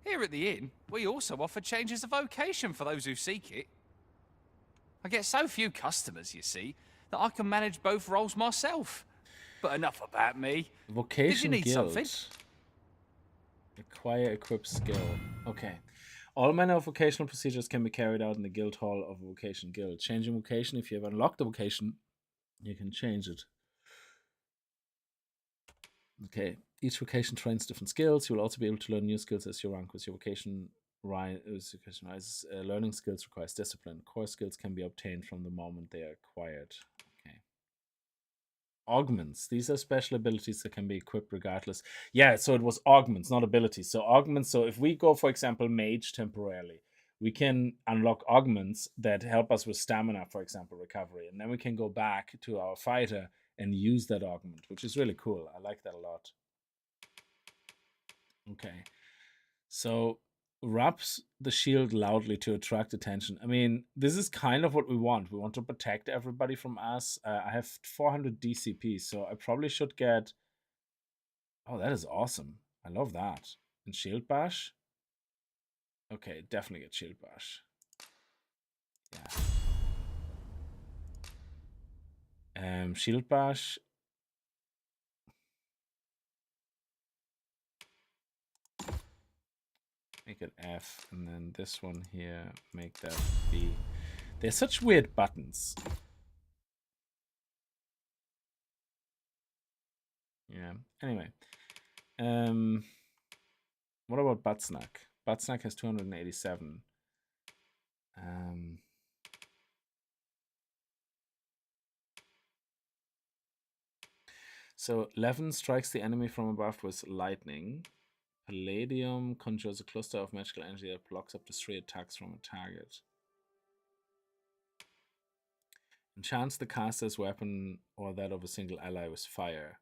Here at the inn, we also offer changes of vocation for those who seek it. I get so few customers, you see, that I can manage both roles myself. But enough about me. Vocation Did you need guild. something? Acquire equip skill. Okay. All manner of vocational procedures can be carried out in the guild hall of a vocation guild. Changing vocation, if you have unlocked the vocation, you can change it. Okay. Each vocation trains different skills. You will also be able to learn new skills as you rank with your vocation rises. Learning skills requires discipline. Core skills can be obtained from the moment they are acquired. Okay. Augments. These are special abilities that can be equipped regardless. Yeah, so it was augments, not abilities. So augments, so if we go, for example, mage temporarily, we can unlock augments that help us with stamina, for example, recovery. And then we can go back to our fighter and use that augment, which is really cool. I like that a lot. Okay. So rubs the shield loudly to attract attention. I mean, this is kind of what we want. We want to protect everybody from us. I have 400 DCP, so I probably should get... Oh, that is awesome. I love that. And shield bash? Okay, definitely get shield bash. Yeah. Shield bash. Make it F, and then this one here, make that B. They're such weird buttons. Yeah, anyway. What about Butsnack? Butsnack has 287. So 11 strikes the enemy from above with lightning. Palladium conjures a cluster of magical energy that blocks up to 3 attacks from a target. Enchants the caster's weapon or that of a single ally with fire.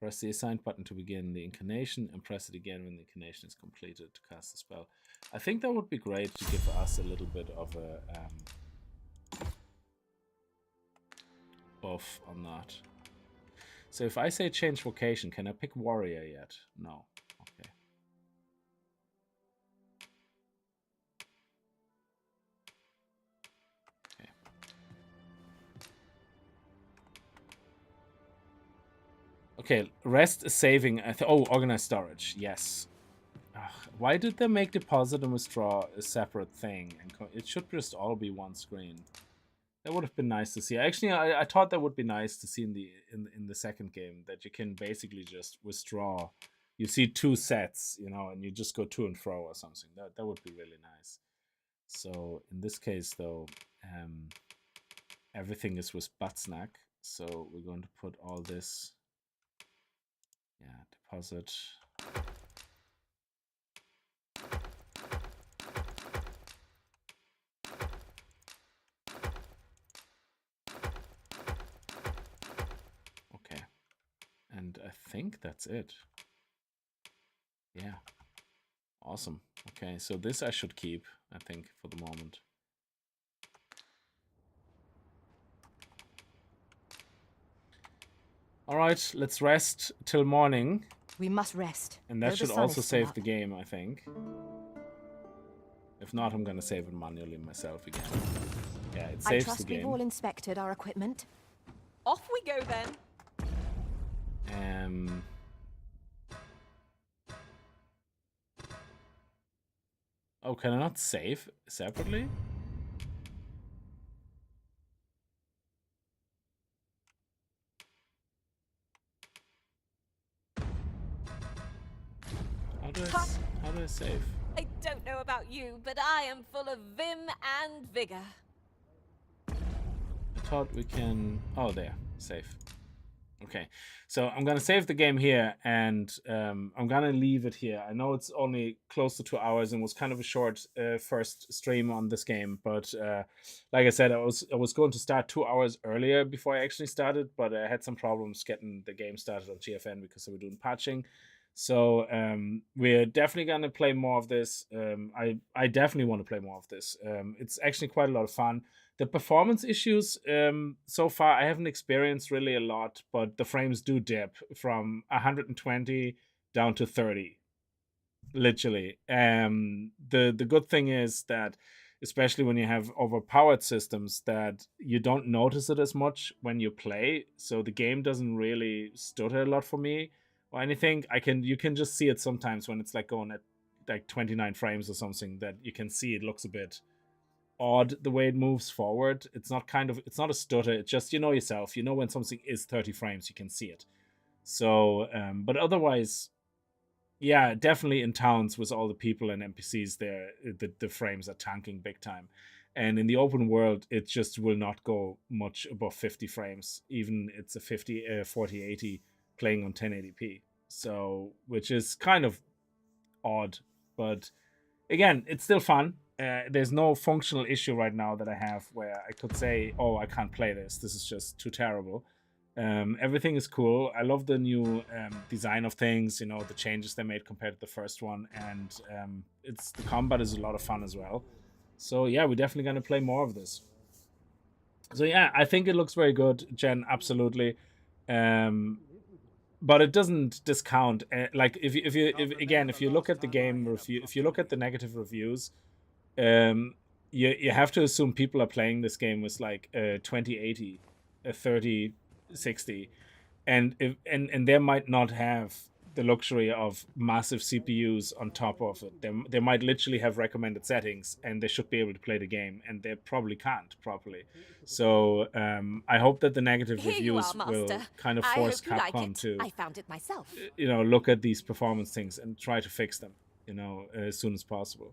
Press the assigned button to begin the incarnation and press it again when the incarnation is completed to cast the spell. I think that would be great to give us a little bit of a buff on that. So if I say change vocation, can I pick warrior yet? No. Okay. Okay, rest saving. Oh, organized storage. Yes. Ugh, why did they make deposit and withdraw a separate thing? And it should just all be one screen. That would have been nice to see. Actually, I thought that would be nice to see in the second game, that you can basically just withdraw. You see 2 sets, you know, and you just go to and fro or something. That would be really nice. So in this case, though, everything is with Buttsnack. So we're going to put all this. Yeah, deposit. Okay. And I think that's it. Yeah. Awesome. Okay, so this I should keep, I think, for the moment. All right, let's rest till morning. We must rest. And that should also save the game, I think. If not, I'm gonna save it manually myself again. Yeah, it saves the I trust game. we've all inspected our equipment. Off we go then. Oh, can I not save separately? How do I save? I don't know about you, but I am full of vim and vigor. I thought we can... Oh, there. Save. Okay. So I'm going to save the game here, and I'm going to leave it here. I know it's only close to 2 hours and was kind of a short first stream on this game, but like I said, I was going to start 2 hours earlier before I actually started, but I had some problems getting the game started on GFN because they were doing patching. So we're definitely going to play more of this. I definitely want to play more of this. It's actually quite a lot of fun. The performance issues, so far, I haven't experienced really a lot, but the frames do dip from 120 down to 30, literally. The good thing is that, especially when you have overpowered systems, that you don't notice it as much when you play. So the game doesn't really stutter a lot for me or anything. You can just see it sometimes when it's like going at like 29 frames or something, that you can see it looks a bit odd the way it moves forward. It's not a stutter. It's just, you know yourself, you know when something is 30 frames, you can see it. So, but otherwise, yeah, definitely in towns with all the people and NPCs there, the frames are tanking big time. And in the open world, it just will not go much above 50 frames. Even it's a 4080 playing on 1080p. So, which is kind of odd, but again, it's still fun. There's no functional issue right now that I have where I could say, oh, I can't play this. This is just too terrible. Everything is cool. I love the new design of things, you know, the changes they made compared to the first one. And the combat is a lot of fun as well. So yeah, we're definitely going to play more of this. So yeah, I think it looks very good, Jen, absolutely. But it doesn't discount. Like if you look at the game review, if you look at the negative reviews, you have to assume people are playing this game with like a 2080, a 3060, and they might not have the luxury of massive CPUs on top of it. They might literally have recommended settings, and they should be able to play the game, and they probably can't properly. So I hope that the negative reviews will kind of force Capcom to, I found it myself, you know, look at these performance things and try to fix them, you know, as soon as possible.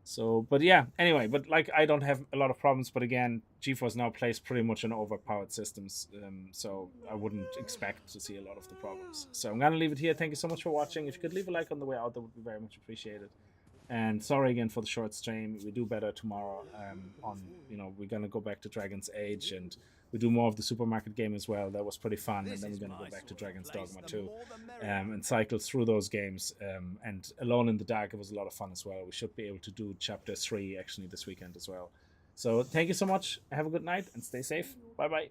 So, but yeah, anyway, but like I don't have a lot of problems, but again, GeForce Now plays pretty much on overpowered systems, so I wouldn't expect to see a lot of the problems. So I'm gonna leave it here. Thank you so much for watching. If you could leave a like on the way out, that would be very much appreciated. And sorry again for the short stream. We do better tomorrow. We're gonna go back to Dragon's Age, and we do more of the supermarket game as well. That was pretty fun. And then we're gonna go back to Dragon's Dogma too, and cycle through those games. And Alone in the Dark, it was a lot of fun as well. We should be able to do Chapter 3 actually this weekend as well. So thank you so much. Have a good night and stay safe. Bye bye.